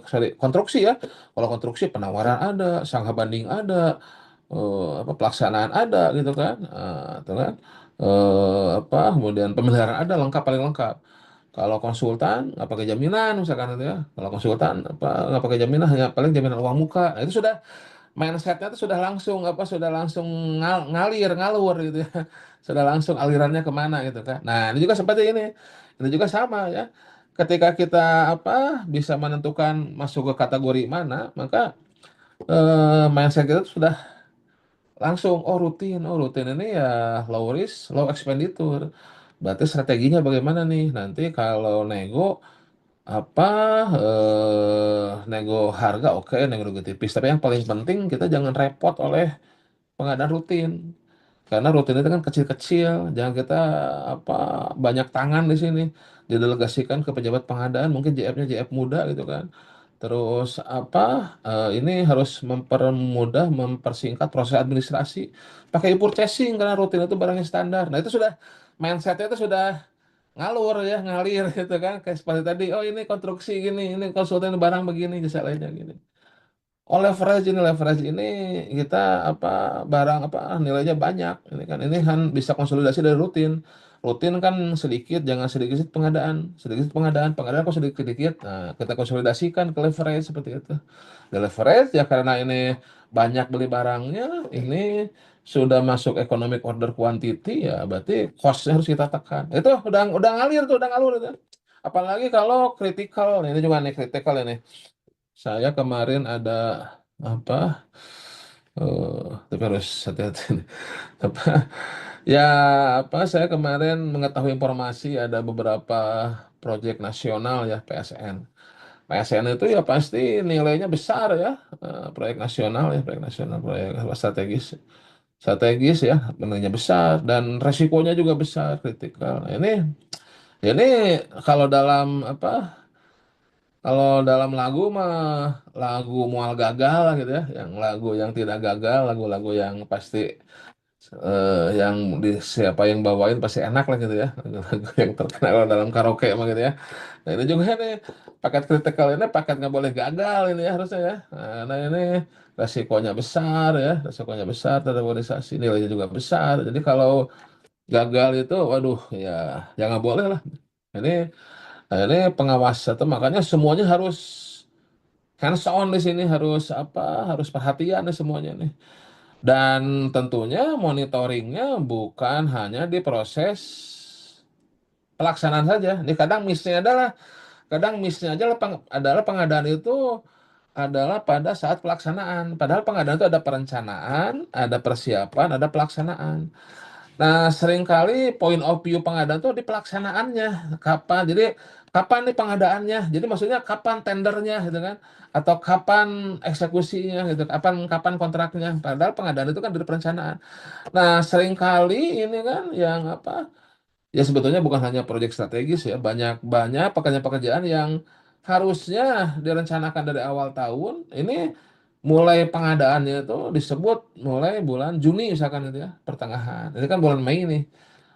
sorry konstruksi ya. Kalau konstruksi penawaran ada, sangka banding ada, pelaksanaan ada gitu kan. Itu kan kemudian pemeliharaan ada lengkap paling lengkap. Kalau konsultan nggak pakai jaminan misalkan itu ya. Kalau konsultan nggak pakai jaminan hanya paling jaminan uang muka. Nah, itu sudah mindsetnya itu sudah langsung sudah langsung ngalir ngalur gitu ya. Sudah langsung alirannya kemana gitu kan. Nah ini juga seperti ini juga sama ya. Ketika kita bisa menentukan masuk ke kategori mana, maka mindset kita sudah langsung oh rutin ini ya low risk low expenditure, berarti strateginya bagaimana nih nanti kalau apa nego harga, oke nego harga tipis, tapi yang paling penting kita jangan repot oleh pengadaan rutin. Karena rutin itu kan kecil-kecil, jangan kita apa banyak tangan di sini, didelegasikan ke pejabat pengadaan, mungkin JF-nya JF muda gitu kan. Terus ini harus mempermudah, mempersingkat proses administrasi. Pakai e-purchasing karena rutin itu barangnya standar. Nah itu sudah mindsetnya itu sudah ngalur ya, ngalir gitu kan. Kayak seperti tadi, oh ini konstruksi gini, ini konsultan barang begini, jasa lainnya gini. Oh, leverage ini kita apa, barang apa, nilainya banyak. Ini kan bisa konsolidasi dari rutin. Rutin kan sedikit, jangan sedikit pengadaan, sedikit pengadaan, pengadaan kok sedikit sedikit. Nah, kita konsolidasikan ke leverage seperti itu. Di leverage ya karena ini banyak beli barangnya, ini sudah masuk economic order quantity ya berarti costnya harus kita tekan. Itu udah ngalir tuh, udah ngalur itu. Apalagi kalau kritikal, ini juga nih kritikal ini. Saya kemarin ada apa? Tapi harus hati-hati nih. Apa? Ya apa? Saya kemarin mengetahui informasi ada beberapa proyek nasional ya PSN. PSN itu ya pasti nilainya besar ya, proyek nasional ya, proyek nasional, proyek strategis, strategis ya, nilainya besar dan resikonya juga besar, kritikal. Nah, ini kalau dalam apa? Kalau dalam lagu mah lagu mual gagal lah gitu ya, yang lagu yang tidak gagal, lagu-lagu yang pasti yang siapa yang bawain pasti enak lah gitu ya, lagu-lagu yang terkenal dalam karaoke mah gitu ya. Nah ini juga nih paket kritikal ini paket nggak boleh gagal ini ya harusnya ya. Nah ini resikonya besar ya, resikonya besar terhadap organisasi, nilainya juga besar. Jadi kalau gagal itu, waduh ya, ya nggak boleh lah. Ini ini pengawas atau makanya semuanya harus hands on di sini harus apa harus perhatian nih semuanya nih dan tentunya monitoringnya bukan hanya di proses pelaksanaan saja. Ini kadang missnya adalah adalah pengadaan itu adalah pada saat pelaksanaan. Padahal pengadaan itu ada perencanaan, ada persiapan, ada pelaksanaan. Nah, seringkali point of view pengadaan itu di pelaksanaannya. Kapan? Jadi kapan nih pengadaannya? Jadi maksudnya kapan tendernya gitu kan? Atau kapan eksekusinya gitu? Kapan kapan kontraknya? Padahal pengadaan itu kan dari perencanaan. Nah, seringkali ini kan yang apa? Ya sebetulnya bukan hanya proyek strategis ya, banyak pekerjaan-pekerjaan yang harusnya direncanakan dari awal tahun. Ini mulai pengadaannya itu disebut mulai bulan Juni misalkan itu ya, pertengahan. Ini kan bulan Mei nih.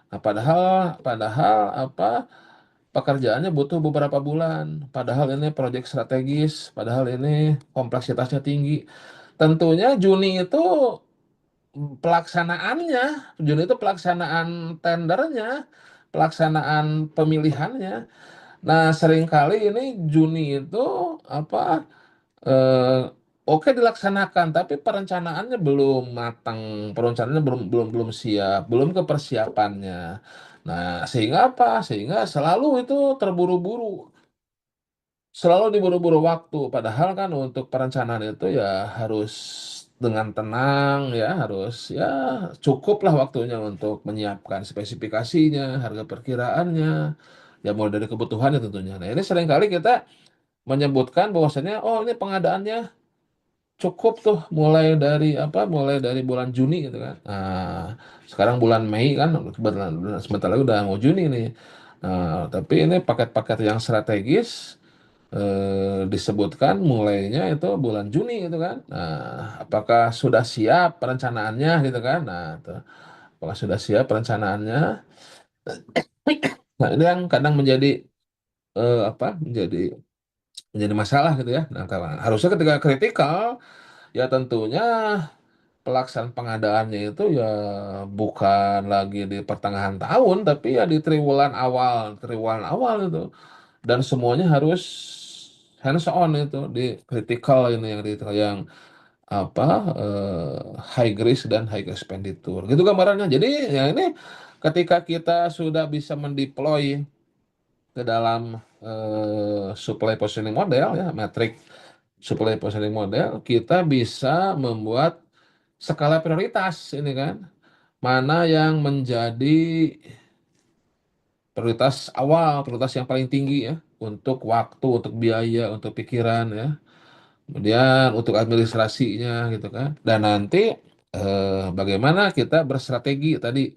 Nah, padahal padahal apa pekerjaannya butuh beberapa bulan. Padahal ini proyek strategis, padahal ini kompleksitasnya tinggi. Tentunya Juni itu pelaksanaannya, Juni itu pelaksanaan tendernya, pelaksanaan pemilihannya. Nah, seringkali ini Juni itu apa eh, oke dilaksanakan, tapi perencanaannya belum matang, perencanaannya belum belum belum siap, belum ke persiapannya. Nah, sehingga apa? Sehingga selalu itu terburu-buru, selalu diburu-buru waktu. Padahal kan untuk perencanaan itu ya harus dengan tenang ya, harus ya cukuplah waktunya untuk menyiapkan spesifikasinya, harga perkiraannya, ya mulai dari kebutuhannya tentunya. Nah, ini seringkali kita menyebutkan bahwasannya oh ini pengadaannya cukup tuh mulai dari bulan Juni gitu kan. Nah, sekarang bulan Mei kan kebetulan sebentar lagi udah mau Juni nih. Nah, tapi ini paket-paket yang strategis disebutkan mulainya itu bulan Juni gitu kan. Nah, apakah sudah siap perencanaannya gitu kan? Nah, tuh. Apakah sudah siap perencanaannya? Nah, ini yang kadang menjadi apa? Menjadi masalah gitu ya. Nah, harusnya ketika kritikal ya tentunya pelaksanaan pengadaannya itu ya bukan lagi di pertengahan tahun tapi ya di triwulan awal itu dan semuanya harus hands on itu di critical ini yang apa high risk dan high expenditure gitu gambarannya. Jadi ya ini ketika kita sudah bisa mendeploy ke dalam supply positioning model ya metrik supply positioning model kita bisa membuat skala prioritas ini kan mana yang menjadi prioritas awal, prioritas yang paling tinggi ya untuk waktu, untuk biaya, untuk pikiran ya. Kemudian untuk administrasinya gitu kan. Dan nanti bagaimana kita berstrategi tadi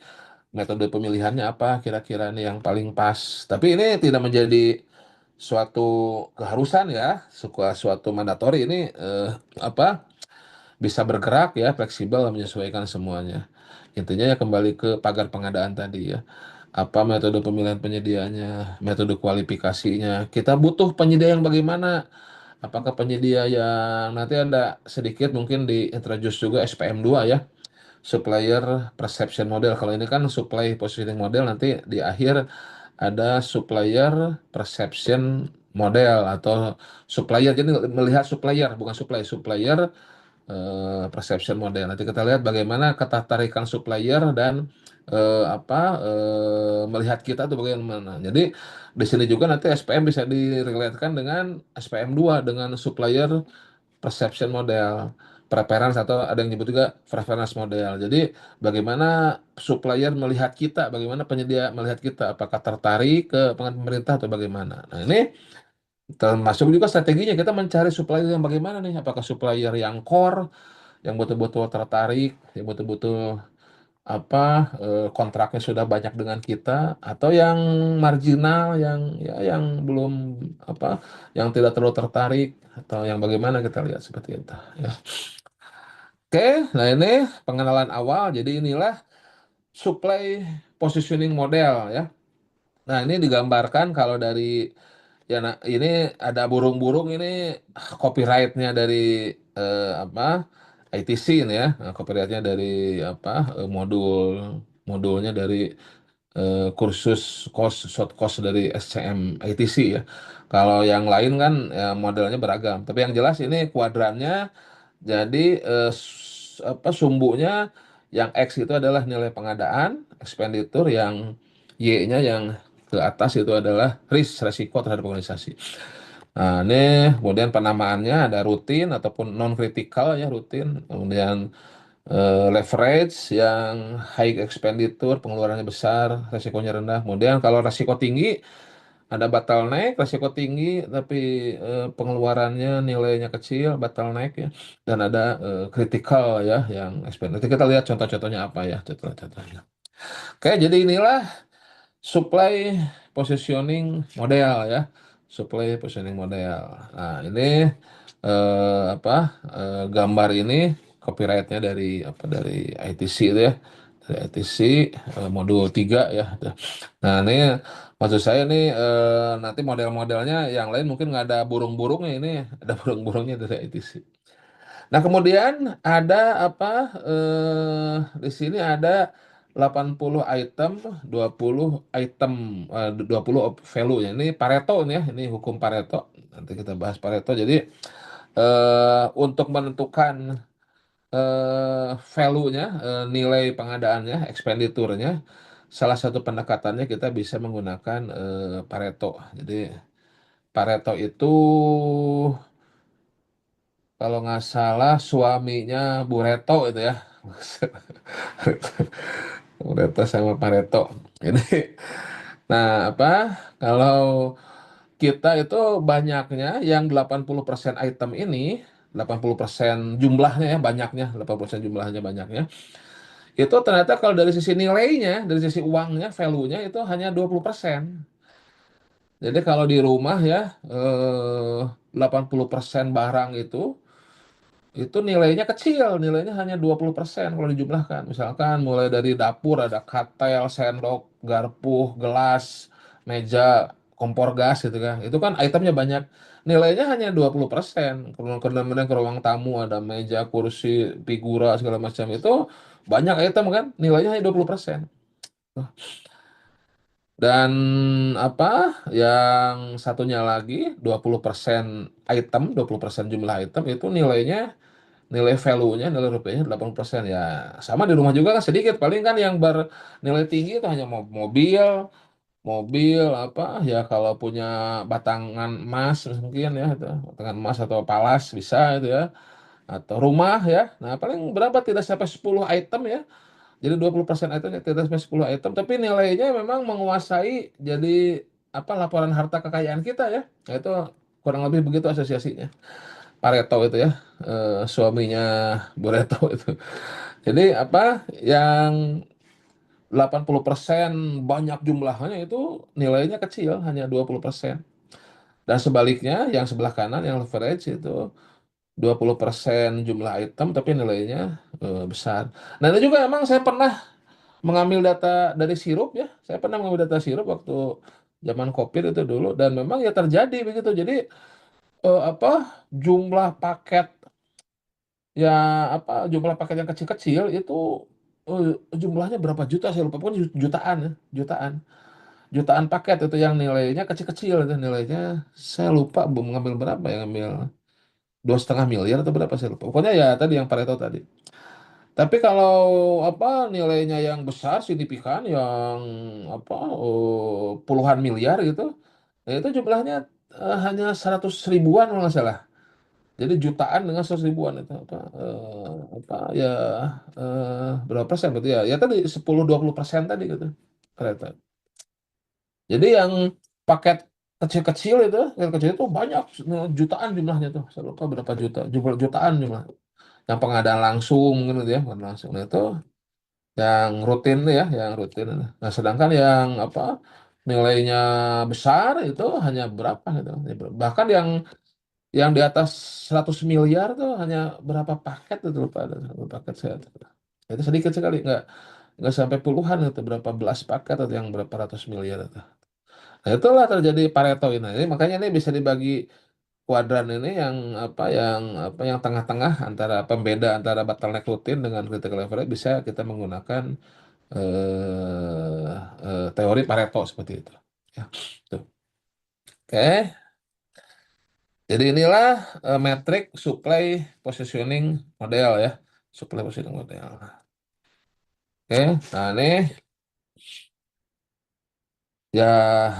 metode pemilihannya apa kira-kira ini yang paling pas. Tapi ini tidak menjadi suatu keharusan ya, suatu mandatori ini apa bisa bergerak ya, fleksibel menyesuaikan semuanya. Intinya ya kembali ke pagar pengadaan tadi ya. Apa metode pemilihan penyediaannya, metode kualifikasinya. Kita butuh penyedia yang bagaimana? Apakah penyedia yang nanti ada sedikit mungkin di introduce juga SPM 2 ya, supplier perception model. Kalau ini kan supply positioning model, nanti di akhir ada supplier perception model atau supplier. Jadi melihat supplier bukan supplier perception model. Nanti kita lihat bagaimana ketertarikan supplier dan melihat kita tuh bagaimana. Jadi di sini juga nanti SPM bisa direlatekan dengan SPM 2 dengan supplier perception model, preference atau ada yang nyebut juga preference model. Jadi bagaimana supplier melihat kita, bagaimana penyedia melihat kita, apakah tertarik ke pemerintah atau bagaimana. Nah, ini termasuk juga strateginya kita mencari supplier yang bagaimana nih, apakah supplier yang core, yang betul-betul tertarik, yang betul-betul apa kontraknya sudah banyak dengan kita, atau yang marginal, yang ya yang belum apa, yang tidak terlalu tertarik, atau yang bagaimana kita lihat seperti itu ya. Oke, nah ini pengenalan awal. Jadi inilah supply positioning model ya. Nah, ini digambarkan kalau dari ya, nah, ini ada burung-burung ini copyrightnya dari apa ITC ini ya. Nah, copyrightnya dari apa modulnya dari kursus short course dari SCM ITC ya. Kalau yang lain kan ya, modelnya beragam. Tapi yang jelas ini kuadrannya jadi sumbunya yang X itu adalah nilai pengadaan, expenditure, yang Y-nya yang ke atas itu adalah resiko terhadap organisasi. Nah, ini kemudian penamaannya ada rutin ataupun non kritikal ya, rutin. Kemudian leverage yang high expenditure, pengeluarannya besar, resikonya rendah. Kemudian kalau resiko tinggi ada bottleneck, resiko tinggi tapi pengeluarannya nilainya kecil, bottleneck ya. Dan ada critical ya yang expenditure. Nanti kita lihat contoh-contohnya apa ya, contoh-contohnya. Oke, jadi inilah supply positioning model ya. Supply positioning model. Nah, ini apa gambar ini copyrightnya dari apa dari ITC itu ya. Dari ITC modul 3 ya. Nah, ini maksud saya nih nanti model-modelnya yang lain mungkin nggak ada burung-burungnya, ini ada burung-burungnya dari ITC. Nah, kemudian ada apa di sini ada 80 item, 20 item, 20 value-nya. Ini Pareto ini ya, ini hukum Pareto. Nanti kita bahas Pareto. Jadi untuk menentukan value-nya, nilai pengadaannya, expenditure-nya, salah satu pendekatannya kita bisa menggunakan Pareto. Jadi Pareto itu kalau nggak salah suaminya Bu Reto itu ya. Bu Reto sama Pareto. Ini, nah apa? Kalau kita itu banyaknya yang 80% item ini, 80% jumlahnya ya banyaknya, 80% jumlahnya banyaknya. Itu ternyata kalau dari sisi nilainya, dari sisi uangnya, value-nya itu hanya 20%. Jadi kalau di rumah ya 80% barang itu nilainya kecil, nilainya hanya 20% kalau dijumlahkan. Misalkan mulai dari dapur ada katel, sendok, garpu, gelas, meja, kompor gas gitu kan. Itu kan itemnya banyak. Nilainya hanya 20%. Kemudian ke ruang tamu ada meja, kursi, figura segala macam itu banyak item kan, nilainya hanya 20%. Dan apa yang satunya lagi 20% item, 20% jumlah item itu nilai value-nya, nilai rupiahnya 80% ya. Sama di rumah juga kan sedikit, paling kan yang bernilai tinggi itu hanya mobil, mobil apa ya, kalau punya batangan emas mungkin ya itu, batangan emas atau palas bisa itu ya, atau rumah ya. Nah, paling berapa tidak sampai 10 item ya. Jadi 20% itemnya tidak sampai 10 item, tapi nilainya memang menguasai jadi apa laporan harta kekayaan kita ya. Nah, itu kurang lebih begitu asosiasinya. Pareto itu ya, suaminya Boreto itu. Jadi apa yang 80% banyak jumlahnya itu nilainya kecil, hanya 20%. Dan sebaliknya yang sebelah kanan yang leverage itu 20% jumlah item tapi nilainya besar. Nah, itu juga emang saya pernah mengambil data dari sirup ya. Saya pernah mengambil data sirup waktu zaman COVID itu dulu dan memang ya terjadi begitu. Jadi apa jumlah paket ya jumlah paket yang kecil-kecil itu eh, jumlahnya berapa juta saya lupa pokoknya jutaan ya jutaan jutaan paket itu yang nilainya kecil-kecil itu nilainya saya lupa belum ngambil berapa ya ngambil 2,5 miliar atau berapa saya lupa pokoknya ya tadi yang Pareto tadi tapi kalau nilainya yang besar signifikan yang puluhan miliar gitu ya itu jumlahnya hanya 100 ribuan kalau nggak salah. Jadi jutaan dengan 100 ribuan itu ya berapa persen berarti ya? Ya tadi 10-20% tadi gitu kereta. Jadi yang paket kecil-kecil itu, yang kecil itu banyak jutaan jumlahnya tuh. Saya lupa berapa juta, jutaan jumlah. Yang pengadaan langsung mungkin gitu ya, pengadaan langsung. Nah, itu yang rutin ya, yang rutin. Nah, sedangkan yang nilainya besar itu hanya berapa gitu. Bahkan yang di atas 100 miliar tuh hanya berapa paket itu lupa ada berapa paket saya tuh. Itu sedikit sekali nggak sampai puluhan itu berapa belas paket atau yang berapa ratus miliar itu. Nah, itulah terjadi Pareto ini. Jadi makanya ini bisa dibagi kuadran ini yang tengah-tengah antara pembeda antara bottleneck rutin dengan critical leverage bisa kita menggunakan teori Pareto seperti itu. Ya, tuh. Oke. Jadi inilah metrik supply positioning model ya. Supply positioning model. Oke, nah ini ya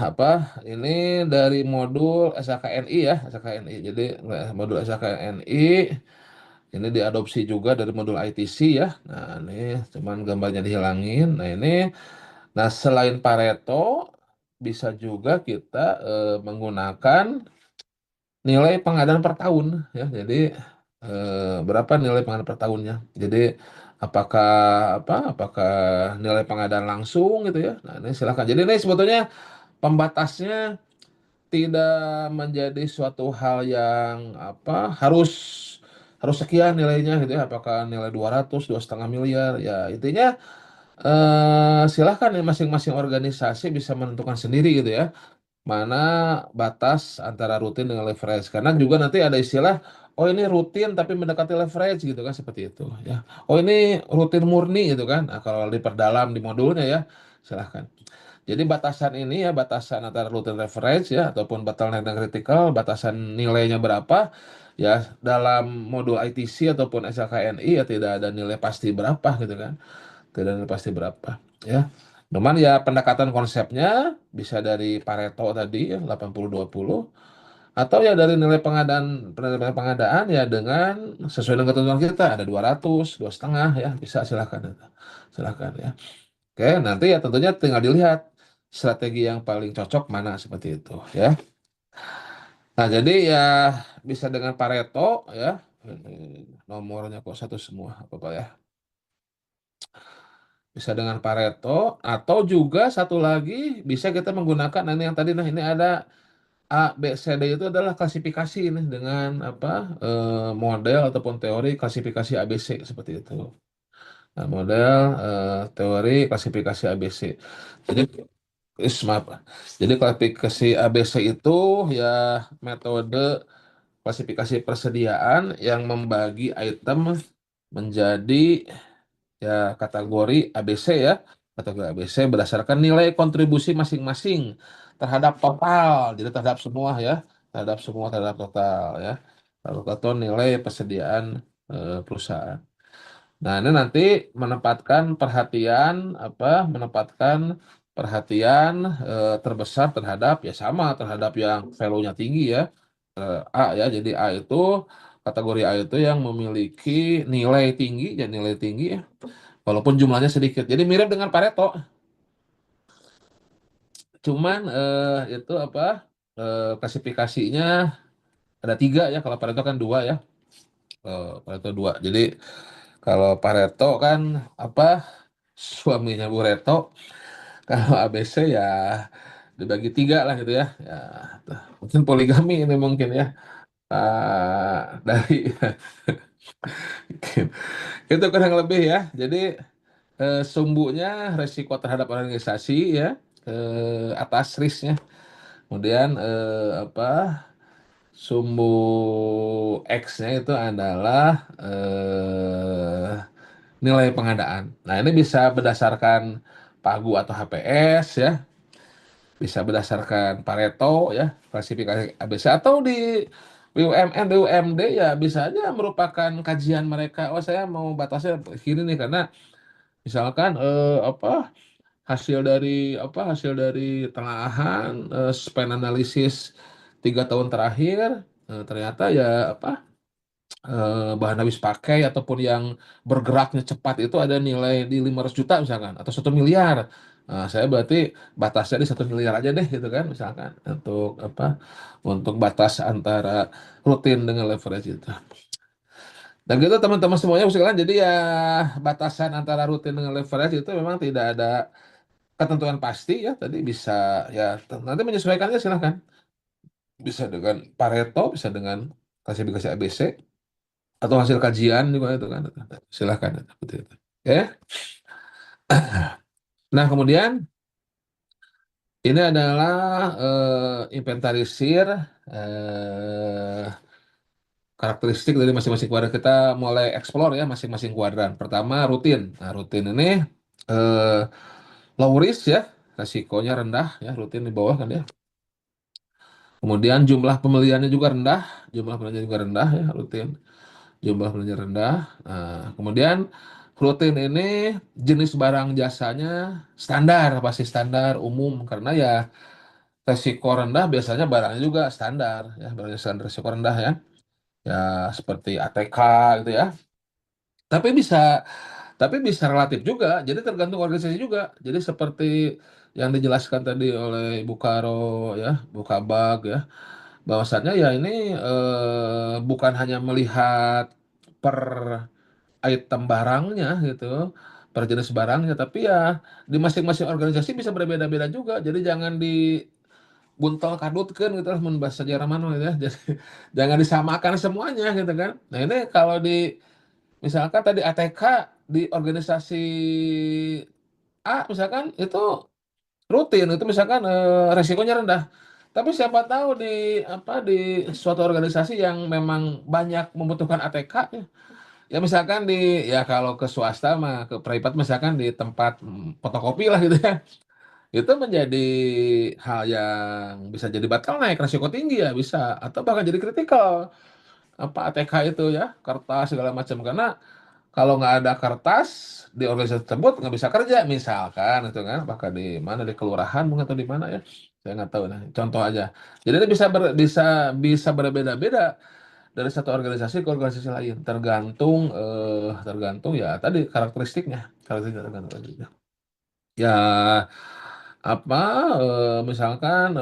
apa? Ini dari modul SHKNI ya, SHKNI. Jadi modul SHKNI ini diadopsi juga dari modul ITC ya. Nah, ini cuman gambarnya dihilangin. Nah selain Pareto bisa juga kita menggunakan nilai pengadaan per tahun ya. Jadi berapa nilai pengadaan per tahunnya? Jadi apakah apakah nilai pengadaan langsung gitu ya? Nah, ini silakan. Jadi ini sebetulnya pembatasnya tidak menjadi suatu hal yang harus harus sekian nilainya gitu ya. Apakah nilai 200, 2,5 miliar? Ya, intinya silahkan ya masing-masing organisasi bisa menentukan sendiri gitu ya mana batas antara rutin dengan leverage karena juga nanti ada istilah oh ini rutin tapi mendekati leverage gitu kan seperti itu ya oh ini rutin murni gitu kan nah, kalau diperdalam di modulnya ya silahkan jadi batasan ini ya batasan antara rutin leverage ya ataupun bottleneck dan critical batasan nilainya berapa ya dalam modul ITC ataupun SLKNI ya tidak ada nilai pasti berapa gitu kan tidak ada nilai pasti berapa ya cuman ya pendekatan konsepnya bisa dari Pareto tadi ya 80-20 atau ya dari nilai pengadaan ya dengan sesuai dengan ketentuan kita ada 200 2,5 ya bisa silakan silakan ya. Oke nanti ya tentunya tinggal dilihat strategi yang paling cocok mana seperti itu ya. Nah jadi ya bisa dengan Pareto ya. Ini nomornya kok satu semua apa ya bisa dengan Pareto atau juga satu lagi bisa kita menggunakan nah ini yang tadi nah ini ada A, B, C, D itu adalah klasifikasi ini dengan model ataupun teori klasifikasi ABC seperti itu. Nah, model teori klasifikasi ABC. Jadi maaf. Jadi klasifikasi ABC itu ya metode klasifikasi persediaan yang membagi item menjadi ya kategori ABC ya. Kategori ABC berdasarkan nilai kontribusi masing-masing terhadap total. Jadi terhadap semua ya. Terhadap total ya. Lalu atau nilai persediaan perusahaan. Nah, ini nanti menempatkan perhatian menempatkan perhatian terbesar terhadap ya sama terhadap yang value-nya tinggi ya. A ya. Jadi A itu kategori A itu yang memiliki nilai tinggi ya nilai tinggi ya. Walaupun jumlahnya sedikit. Jadi mirip dengan Pareto, cuman itu klasifikasinya ada tiga ya. Kalau Pareto kan dua ya. Pareto dua. Jadi kalau Pareto kan apa suaminya Bu Reto, kalau ABC ya dibagi tiga lah gitu ya. Ya tuh. Mungkin poligami ini mungkin ya. Dari itu kurang lebih ya. Jadi sumbunya resiko terhadap organisasi ya atas risknya. Kemudian sumbu X-nya itu adalah eh, nilai pengadaan. Nah, ini bisa berdasarkan Pagu atau HPS ya, bisa berdasarkan Pareto ya, klasifikasi ABC atau di BUMN, BUMD ya bisa aja merupakan kajian mereka. Oh, saya mau batasnya begini nih karena misalkan apa hasil dari telahan spend analisis 3 tahun terakhir ternyata ya apa bahan habis pakai ataupun yang bergeraknya cepat itu ada nilai di 500 juta misalkan atau 1 miliar. Nah, saya berarti batasnya di 1 miliar aja deh gitu kan misalkan untuk apa untuk batas antara rutin dengan leverage itu. Dan gitu teman-teman semuanya sekalian jadi ya batasan antara rutin dengan leverage itu memang tidak ada ketentuan pasti ya tadi bisa ya nanti menyesuaikannya silahkan bisa dengan Pareto bisa dengan klasifikasi ABC atau hasil kajian juga itu kan silahkan seperti itu ya. Nah kemudian ini adalah inventarisir eh, karakteristik dari masing-masing kuadran kita mulai explore ya masing-masing kuadran pertama rutin. Nah rutin ini eh, low risk ya resikonya rendah ya rutin di bawah kan ya. Kemudian jumlah pembeliannya juga rendah, jumlah pembeliannya juga rendah ya rutin, jumlah pembeliannya rendah. Nah, kemudian rutin ini jenis barang jasanya standar, pasti standar umum karena ya resiko rendah biasanya barangnya juga standar ya, barangnya standar resiko rendah ya. Ya seperti ATK gitu ya. Tapi bisa tapi bisa relatif juga, jadi tergantung organisasi juga. Jadi seperti yang dijelaskan tadi oleh Ibu Karo ya, Bu Kabag ya bahwasannya ya ini bukan hanya melihat per item barangnya gitu, per jenis barangnya, tapi ya di masing-masing organisasi bisa berbeda-beda juga. Jadi jangan dibuntel kadutkeun gitu lah mun bahasa sejarah mano ya. Jadi jangan disamakan semuanya gitu kan. Nah, ini kalau di misalkan tadi ATK di organisasi A misalkan itu rutin itu misalkan resikonya rendah. Tapi siapa tahu di apa di suatu organisasi yang memang banyak membutuhkan ATK ya. Ya misalkan di ya kalau ke swasta mah ke private misalkan di tempat fotokopi lah gitu ya. Itu menjadi hal yang bisa jadi bottleneck resiko tinggi ya bisa atau bahkan jadi kritikal apa ATK itu ya kertas segala macam karena kalau nggak ada kertas di organisasi tersebut nggak bisa kerja misalkan itu kan apakah di mana di kelurahan mungkin atau di mana ya saya nggak tahu nah contoh aja jadi ini bisa berbeda-beda dari satu organisasi ke organisasi lain tergantung tergantung ya tadi karakteristiknya tergantung ya apa misalkan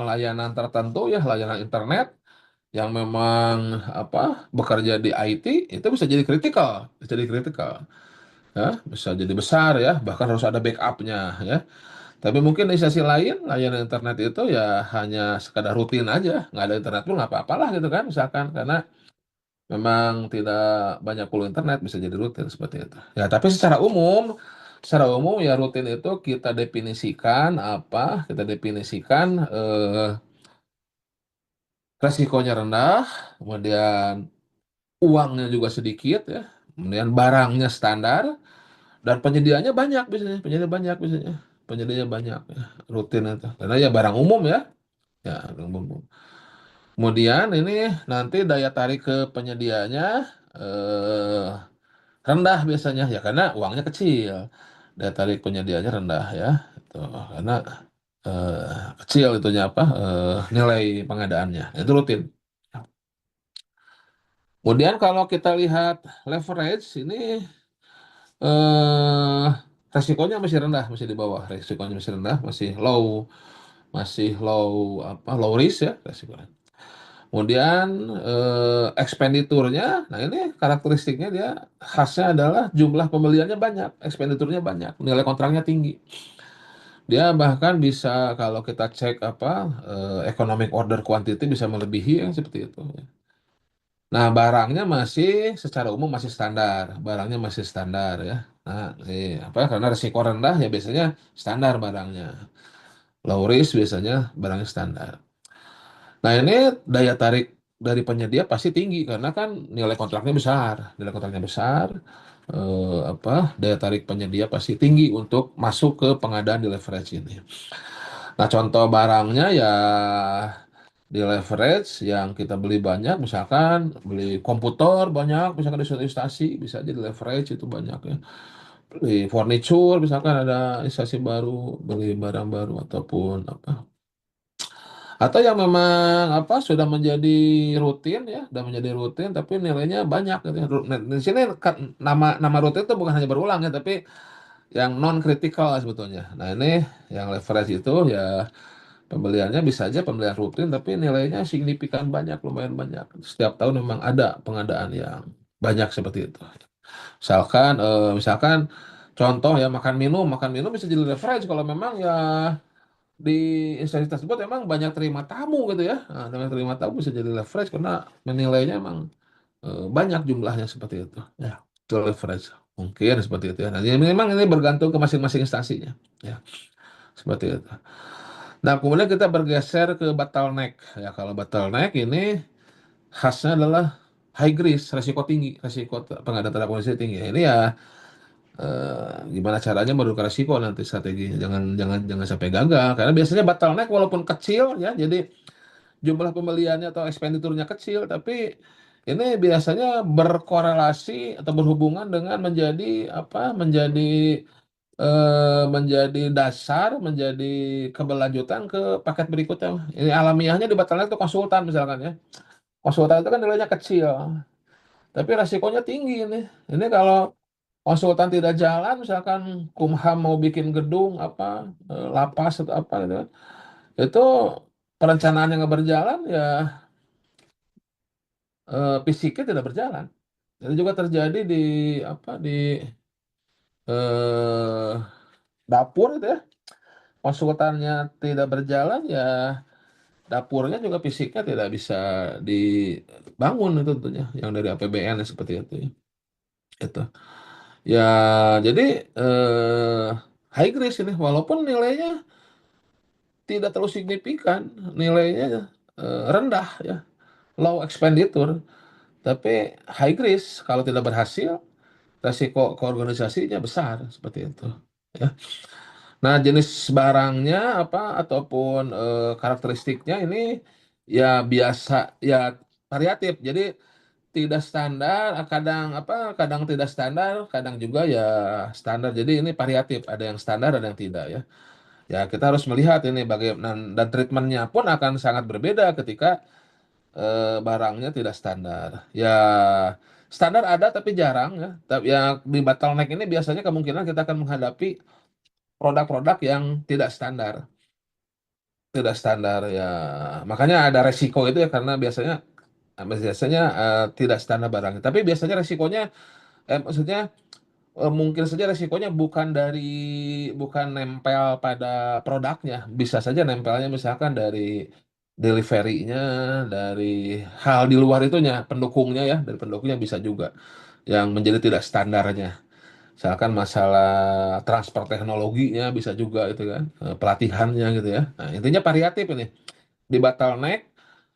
layanan tertentu ya layanan internet yang memang apa bekerja di IT itu bisa jadi kritikal ya bisa jadi besar ya bahkan harus ada backupnya ya tapi mungkin di sisi lain layanan internet itu ya hanya sekadar rutin aja nggak ada internet pun nggak apa-apalah gitu kan misalkan karena memang tidak banyak perlu internet bisa jadi rutin seperti itu ya tapi secara umum ya rutin itu kita definisikan resikonya rendah kemudian uangnya juga sedikit ya kemudian barangnya standar dan penyediaannya banyak ya, rutin itu karena ya barang umum ya barang umum kemudian ini nanti daya tarik ke penyediaannya eh, rendah biasanya ya karena uangnya kecil daya tarik penyediaannya rendah ya itu karena kecil itunya apa nilai pengadaannya itu rutin kemudian kalau kita lihat leverage ini eh resikonya masih rendah, masih di bawah. Resikonya masih rendah, masih low risk ya resikonya. Kemudian ekspenditurnya, nah ini karakteristiknya dia khasnya adalah jumlah pembeliannya banyak, ekspenditurnya banyak, nilai kontraknya tinggi. Dia bahkan bisa kalau kita cek apa economic order quantity bisa melebihi yang seperti itu. Nah, barangnya masih secara umum masih standar, barangnya masih standar ya. Nah, apa karena risiko rendah ya biasanya standar barangnya. Low risk biasanya barangnya standar. Nah, ini daya tarik dari penyedia pasti tinggi karena kan nilai kontraknya besar, daya tarik penyedia pasti tinggi untuk masuk ke pengadaan di leverage ini. Nah, contoh barangnya ya di leverage yang kita beli banyak, misalkan beli komputer banyak, misalkan di suatu instansi bisa aja di leverage itu banyak ya. Beli furniture, misalkan ada instansi baru, beli barang baru ataupun apa. Atau yang memang sudah menjadi rutin ya, sudah menjadi rutin tapi nilainya banyak gitu ya. Nah, di sini nama nama rutin itu bukan hanya berulang ya, tapi yang non kritikal sebetulnya. Nah, ini yang leverage itu ya pembeliannya bisa aja pembelian rutin tapi nilainya signifikan banyak, lumayan banyak. Setiap tahun memang ada pengadaan yang banyak seperti itu. Misalkan contoh ya makan minum bisa jadi leverage kalau memang ya di instansi tersebut memang banyak terima tamu gitu ya. Nah, dengan terima tamu bisa jadi leverage karena menilainya memang banyak jumlahnya seperti itu. Ya, itu leverage. Mungkin seperti itu ya. Nah, ini memang ini bergantung ke masing-masing instansinya. Ya, seperti itu. Nah, kemudian kita bergeser ke bottleneck. Ya, kalau bottleneck ini khasnya adalah high risk, resiko tinggi, resiko pengadaan tenaga kondisi tinggi. Ini ya gimana caranya menurunkan resiko nanti strateginya. Jangan jangan jangan sampai gagal. Karena biasanya bottleneck walaupun kecil ya, jadi jumlah pembeliannya atau ekspenditurnya kecil, tapi ini biasanya berkorelasi atau berhubungan dengan menjadi dasar, menjadi keberlanjutan ke paket berikutnya. Ini alamiahnya di bottleneck itu konsultan misalkan ya. Konsultan itu kan nilainya kecil, tapi resikonya tinggi ini. Ini kalau konsultan tidak jalan, misalkan Kumham mau bikin gedung lapas atau apa gitu kan, itu perencanaan yang nggak berjalan ya fisiknya tidak berjalan. Itu juga terjadi di di eh, dapur itu ya. Konsultannya tidak berjalan ya dapurnya juga fisiknya tidak bisa dibangun itu tentunya yang dari APBN ya, seperti itu ya. Itu. Ya jadi eh, high risk ini walaupun nilainya tidak terlalu signifikan, nilainya rendah ya, low expenditure, tapi high risk kalau tidak berhasil resiko ke organisasinya besar seperti itu ya. Nah, jenis barangnya ataupun karakteristiknya ini ya biasa ya variatif. Jadi tidak standar, kadang tidak standar, kadang juga ya standar. Jadi ini variatif, ada yang standar, ada yang tidak ya. Ya kita harus melihat ini bagaimana dan treatmentnya pun akan sangat berbeda ketika barangnya tidak standar. Ya standar ada tapi jarang ya. Tapi ya di bottleneck ini biasanya kemungkinan kita akan menghadapi produk-produk yang tidak standar, ya. Makanya ada resiko itu ya karena biasanya tidak standar barangnya. Tapi biasanya resikonya, maksudnya mungkin saja resikonya bukan nempel pada produknya, bisa saja nempelnya misalkan dari deliverynya, dari hal di luar itunya, pendukungnya ya, dari pendukungnya bisa juga yang menjadi tidak standarnya. Misalkan masalah transfer teknologinya bisa juga itu kan, pelatihannya gitu ya. Nah, intinya variatif ini. Di bottleneck,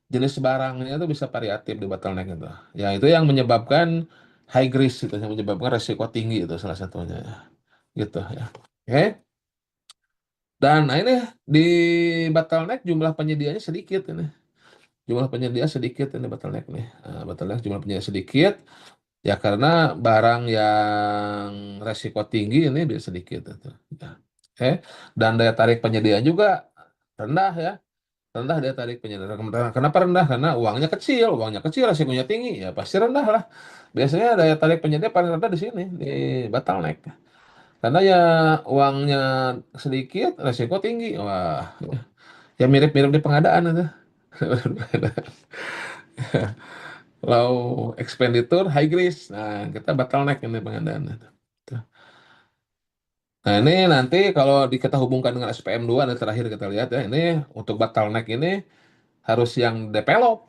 jenis barangnya itu bisa variatif di bottleneck itu. Ya, itu yang menyebabkan high risk itu, yang menyebabkan resiko tinggi itu salah satunya ya. Gitu ya. Oke. Dan nah ini di bottleneck jumlah penyediaannya sedikit ini. Jumlah penyedia sedikit ini bottleneck nih. Nah, bottleneck jumlah penyedia sedikit. Ya karena barang yang resiko tinggi ini dia sedikit itu. Ya. Oke. Dan daya tarik penyediaan juga rendah ya. Rendah daya tarik penyediaan. Kenapa rendah? Karena uangnya kecil, resikonya tinggi, ya pasti rendah lah. Biasanya daya tarik penyedia paling rendah di sini di bottleneck. Karena ya uangnya sedikit, resiko tinggi. Wah, ya mirip-mirip di pengadaan itu. Low expenditure, high risk. Nah, kita bottleneck ini pengadaan. Nah, ini nanti kalau kita hubungkan dengan SPM 2 dan terakhir kita lihat ya, ini untuk bottleneck ini harus yang develop,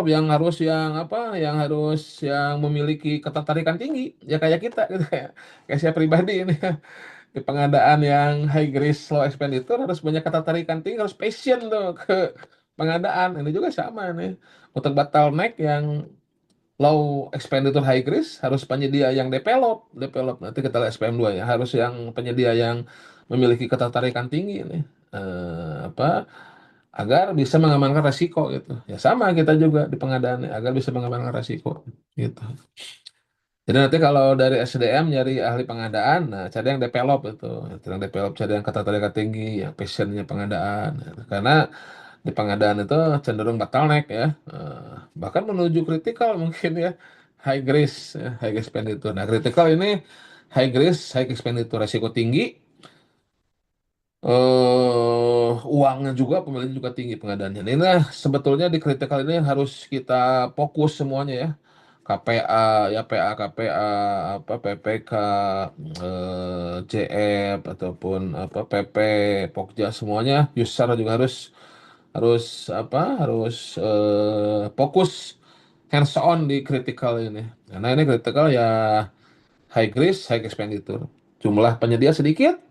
yang harus yang memiliki ketertarikan tinggi, ya kayak kita gitu kayak saya pribadi ini di pengadaan yang high risk low expenditure harus banyak ketertarikan tinggi, harus passion tuh pengadaan ini juga sama nih. Untuk bottleneck yang low expenditure high risk harus penyedia yang develop nanti kita lihat SPM 2 ya, harus yang penyedia yang memiliki ketertarikan tinggi nih. Apa agar bisa mengamankan resiko gitu ya, sama kita juga di pengadaan nih, agar bisa mengamankan resiko gitu. Jadi nanti kalau dari SDM nyari ahli pengadaan, nah cari yang develop itu, cari yang develop, cari yang ketertarikan tinggi, yang passionnya pengadaan. Karena di pengadaan itu cenderung bottleneck ya, bahkan menuju kritikal mungkin ya, high risk, ya, high expenditure. Nah kritikal ini high risk, high expenditure, resiko tinggi, uangnya juga, pembeliannya juga tinggi pengadaannya. Nah, inilah sebetulnya di kritikal ini yang harus kita fokus semuanya ya. KPA, ya PA, KPA, apa PPK, CF ataupun apa PP, Pokja semuanya, user juga harus harus apa? Harus fokus hands on di kritikal ini. Karena ini kritikal ya high risk, high expenditure. Jumlah penyedia sedikit,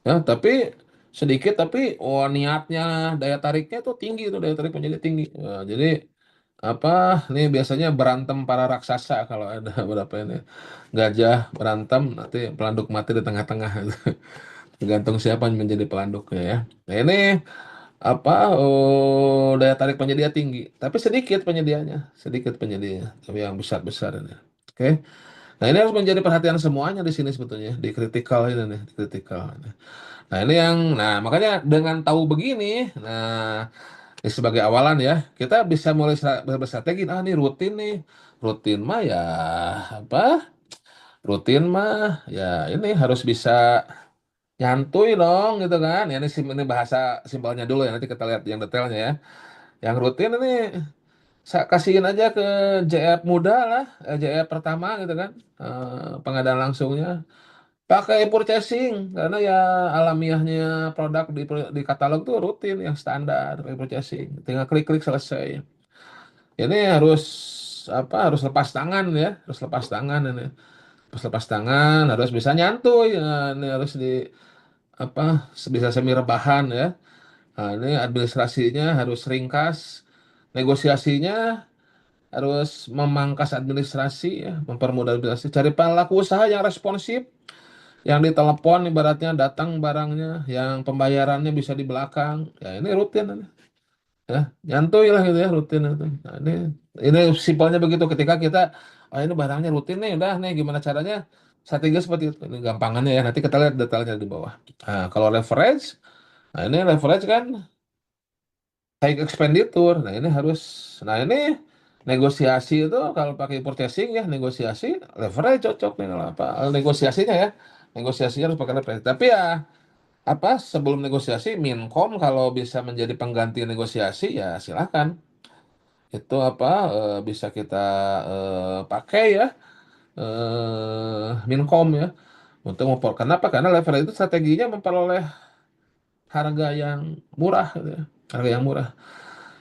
ya tapi sedikit tapi oh niatnya daya tariknya tuh tinggi tuh, daya tarik penyedia tinggi. Jadi apa nih biasanya berantem para raksasa kalau ada berapa ini gajah berantem nanti pelanduk mati di tengah-tengah. Tergantung siapa yang menjadi pelanduknya ya. Nah ini apa daya tarik penyedia tinggi tapi sedikit penyedianya, sedikit penyedianya tapi yang besar-besar ini. Oke. Nah ini harus menjadi perhatian semuanya di sini sebetulnya di kritikal ini nih, di kritikal. Nah, ini yang, nah makanya dengan tahu begini, nah ini sebagai awalan ya, kita bisa mulai berstrategi. Ah, ini rutin nih, rutin mah ya apa? Rutin mah ya ini harus bisa nyantuy dong gitu kan. Ya, ini bahasa simpelnya dulu ya, nanti kita lihat yang detailnya ya. Yang rutin ini kasihin aja ke JF muda lah, JF pertama gitu kan, pengadaan langsungnya. Pakai purchasing karena ya alamiahnya produk di katalog tuh rutin yang standar pakai purchasing. Tinggal klik-klik selesai. Ini harus apa? Harus lepas tangan ya, harus lepas tangan ini. Harus lepas tangan, harus bisa nyantui. Nah, ini harus di apa? Bisa semi rebahan ya. Nah, ini administrasinya harus ringkas, negosiasinya harus memangkas administrasi ya, mempermudah administrasi. Cari pelaku usaha yang responsif, yang ditelepon ibaratnya datang barangnya, yang pembayarannya bisa di belakang. Ya ini rutin ini. Ya, nyantuy lah gitu ya rutin itu. Nah, ini simpelnya begitu ketika kita oh ini barangnya rutin nih, udah nih gimana caranya? Strategi seperti itu. Ini gampangannya ya. Nanti kita lihat detailnya di bawah. Nah, kalau leverage, nah ini leverage kan high expenditure. Nah, ini harus nah ini negosiasi itu kalau pakai purchasing ya negosiasi leverage cocok nih kalau apa negosiasinya ya. Negosiasinya harus pakai leverage. Tapi ya apa sebelum negosiasi Minkom kalau bisa menjadi pengganti negosiasi ya silakan itu apa bisa kita pakai ya Minkom ya untuk kenapa karena level itu strateginya memperoleh harga yang murah gitu ya. Harga yang murah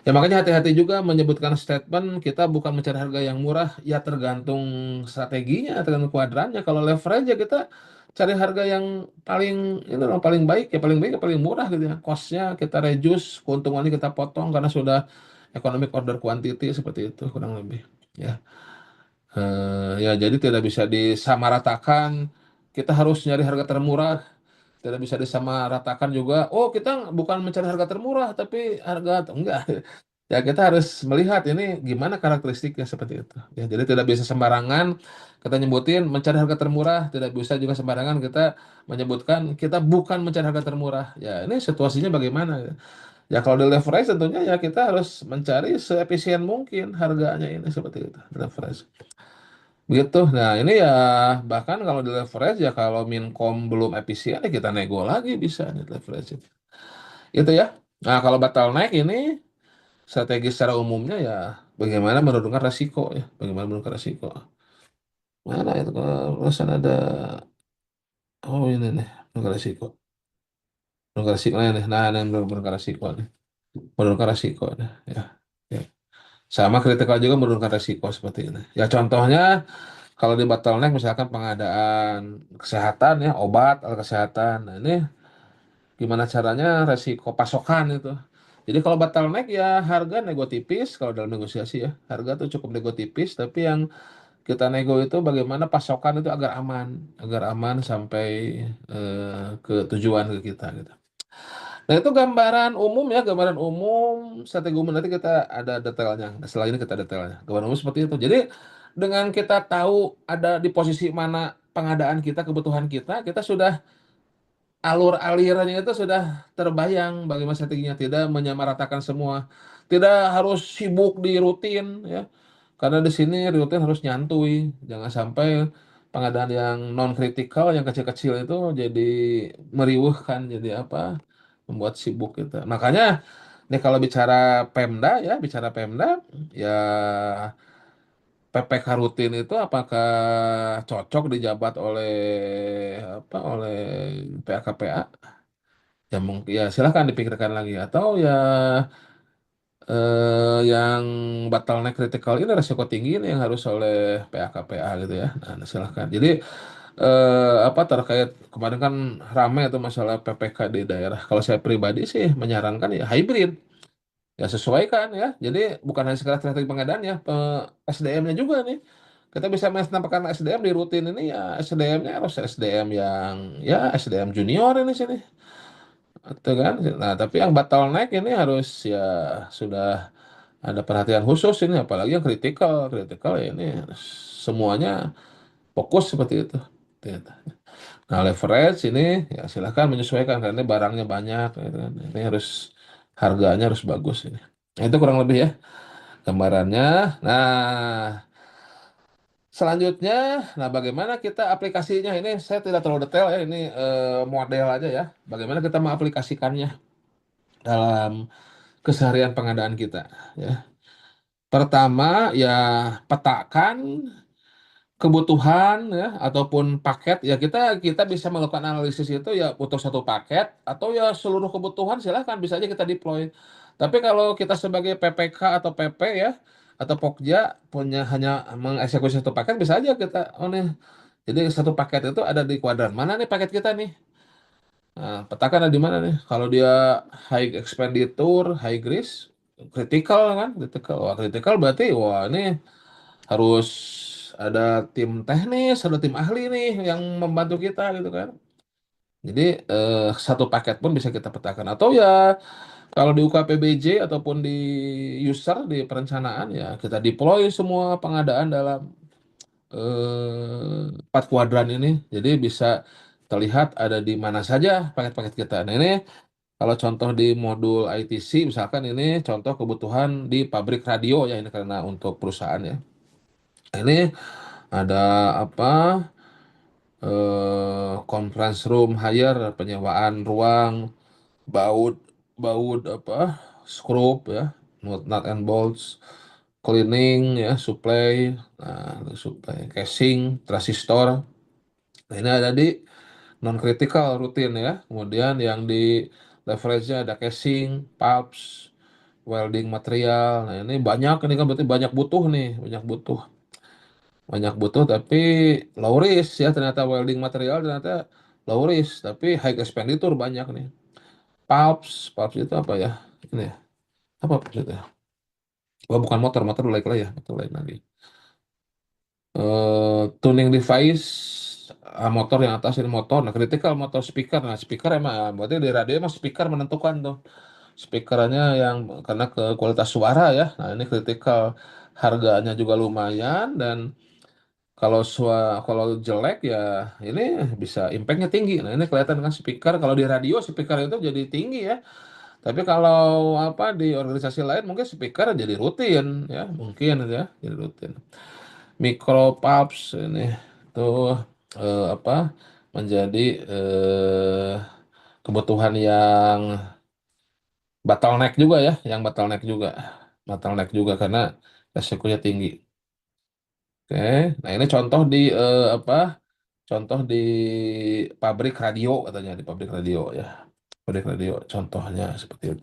ya makanya hati-hati juga menyebutkan statement kita bukan mencari harga yang murah ya tergantung strateginya tergantung kuadrannya kalau leverage ya kita cari harga yang paling itu yang paling baik ya paling murah gitu ya costnya kita reduce keuntungannya kita potong karena sudah economic order quantity seperti itu kurang lebih ya. Ya jadi tidak bisa disamaratakan kita harus nyari harga termurah tidak bisa disamaratakan juga oh kita bukan mencari harga termurah tapi harga enggak. Ya kita harus melihat ini gimana karakteristiknya seperti itu. Ya, jadi tidak bisa sembarangan kita nyebutin mencari harga termurah, tidak bisa juga sembarangan kita menyebutkan kita bukan mencari harga termurah. Ya ini situasinya bagaimana? Ya, ya kalau di leverage tentunya ya kita harus mencari seefisien mungkin harganya ini seperti itu. Leverage. Begitu. Nah ini ya bahkan kalau di leverage ya kalau Minkom belum efisien ya kita nego lagi bisa di leverage itu. Itu ya. Nah kalau bottleneck ini strategi secara umumnya ya bagaimana menurunkan resiko ya, bagaimana menurunkan resiko. Mana itu kalau ada oh ini nih menurunkan resiko, menurunkan resiko nih, nah menurunkan resiko nih, menurunkan resiko nih, ya. Ya. Sama kritikal juga menurunkan resiko seperti ini. Ya contohnya kalau di bottleneck misalkan pengadaan kesehatan ya obat alat kesehatan, nah ini gimana caranya resiko pasokan itu. Jadi kalau bottleneck ya harga nego tipis kalau dalam negosiasi ya. Harga tuh cukup nego tipis, tapi yang kita nego itu bagaimana pasokan itu agar aman sampai ke tujuan ke kita gitu. Nah itu gambaran umum ya, gambaran umum strategi umum nanti kita ada detailnya. Setelah ini kita detailnya. Gambaran umum seperti itu. Jadi dengan kita tahu ada di posisi mana pengadaan kita, kebutuhan kita, kita sudah alur alirannya itu sudah terbayang bagaimana strateginya, tidak menyamaratakan semua, tidak harus sibuk di rutin ya, karena di sini rutin harus nyantui, jangan sampai pengadaan yang non kritikal yang kecil-kecil itu jadi meriuhkan, jadi apa, membuat sibuk gitu. Makanya nih kalau bicara Pemda ya, bicara Pemda ya, PPK rutin itu apakah cocok dijabat oleh apa, oleh PAKPA? Ya mungkin ya silahkan dipikirkan lagi, atau ya yang bottleneck critical ini resiko tinggi ini yang harus oleh PAKPA gitu ya. Nah, silahkan. Jadi apa terkait kemarin kan ramai itu masalah PPK di daerah. Kalau saya pribadi sih menyarankan ya hybrid. Ya sesuaikan ya. Jadi bukan hanya sekedar strategi pengadaan ya, SDM-nya juga nih. Kita bisa menambahkan SDM di rutin ini ya, SDM-nya harus SDM yang ya SDM junior ini sini. Itu kan. Nah, tapi yang bottleneck ini harus ya sudah ada perhatian khusus ini, apalagi yang kritikal. Kritikal ya ini semuanya fokus seperti itu. Gitu. Nah, leverage ini ya silahkan menyesuaikan karena ini barangnya banyak. Gitu kan. Ini harus harganya harus bagus ini. Nah, itu kurang lebih ya gambarannya. Nah, selanjutnya, nah bagaimana kita aplikasinya ini saya tidak terlalu detail ya, ini model aja ya. Bagaimana kita mengaplikasikannya dalam keseharian pengadaan kita ya. Pertama ya petakan kebutuhan ya ataupun paket ya, kita kita bisa melakukan analisis itu ya, butuh satu paket atau ya seluruh kebutuhan silahkan bisa aja kita deploy. Tapi kalau kita sebagai PPK atau PP ya atau Pokja punya hanya mengeksekusi satu paket, bisa aja kita oh nih, jadi satu paket itu ada di kuadran mana nih paket kita nih. Nah, petakan ada di mana nih? Kalau dia high expenditure, high risk, critical kan, critical. Wah, critical berarti wah ini harus ada tim teknis, ada tim ahli nih yang membantu kita gitu kan. Jadi satu paket pun bisa kita petakan. Atau ya kalau di UKPBJ ataupun di user di perencanaan ya kita deploy semua pengadaan dalam empat kuadran ini. Jadi bisa terlihat ada di mana saja paket-paket kita. Nah ini kalau contoh di modul ITC misalkan ini contoh kebutuhan di pabrik radio ya, ini karena untuk perusahaan ya. Nah, ini ada apa, conference room hire, penyewaan ruang, baut baut apa, skrup ya, nut and bolts, cleaning ya, supply, nah supply casing, transistor. Nah, ini ada di non critical rutin ya. Kemudian yang di leverage-nya ada casing, pulps, welding material. Nah ini banyak, ini kan berarti banyak butuh tapi low risk ya, ternyata welding material ternyata low risk tapi high expenditure banyak nih. Pulps itu apa ya, ini ya, apa pulps itu ya? Oh bukan motor, motor lain lah ya, motor lain lagi. Tuning device, motor yang atas ini motor, nah critical motor speaker, nah speaker emang berarti di radio emang speaker menentukan tuh speakernya yang karena ke kualitas suara ya, nah ini critical, harganya juga lumayan, dan kalau jelek ya ini bisa impactnya tinggi. Nah ini kelihatan kan speaker, kalau di radio speaker itu jadi tinggi ya. Tapi kalau apa di organisasi lain mungkin speaker jadi rutin ya, mungkin ya jadi rutin. Micropulps ini tuh apa menjadi eh, kebutuhan yang bottleneck juga karena resikonya tinggi. Oke, nah ini contoh di apa? Contoh di pabrik radio katanya, di pabrik radio ya. Pabrik radio contohnya seperti itu.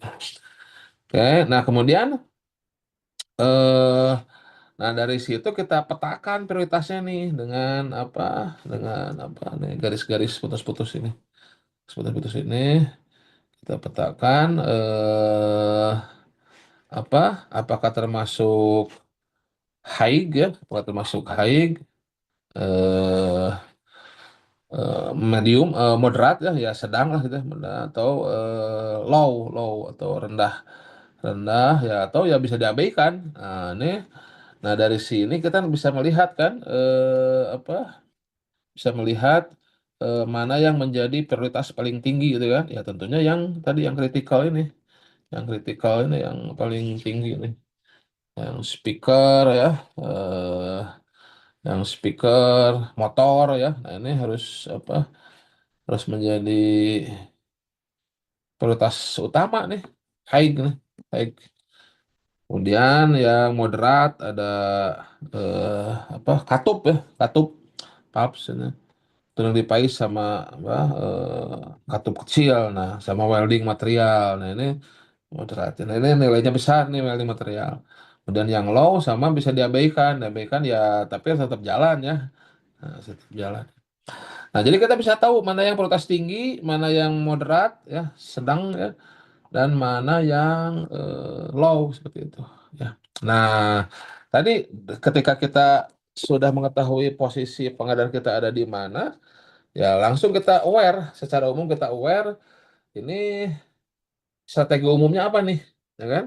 Oke, nah kemudian eh nah dari situ kita petakan prioritasnya nih dengan apa? Dengan apa nih garis-garis putus-putus ini. Putus-putus ini Kita petakan apakah termasuk high ya, apakah termasuk high, eh, medium, moderat ya, ya sedang lah gitu, atau low, low atau rendah, rendah ya, atau ya bisa diabaikan. Nah, ini, nah dari sini kita bisa melihat kan, bisa melihat mana yang menjadi prioritas paling tinggi gitu kan. Ya tentunya yang tadi yang kritikal ini, yang kritikal ini yang paling tinggi ini, yang speaker ya, eh, yang speaker motor ya. Nah ini harus apa? Harus menjadi prioritas utama nih, high nih, high. Kemudian yang moderat ada katup ya, katup, pups ini. Itu yang dipais sama apa, katup kecil, nah sama welding material. Nah ini moderat. Nah ini nilainya besar nih welding material. Kemudian yang low sama bisa diabaikan, diabaikan ya, tapi tetap jalan ya, nah, tetap jalan. Nah jadi kita bisa tahu mana yang prioritas tinggi, mana yang moderat ya, sedang ya, dan mana yang low seperti itu ya. Nah, tadi ketika kita sudah mengetahui posisi pengadaan kita ada di mana, ya langsung kita aware, secara umum kita aware ini strategi umumnya apa nih, ya kan?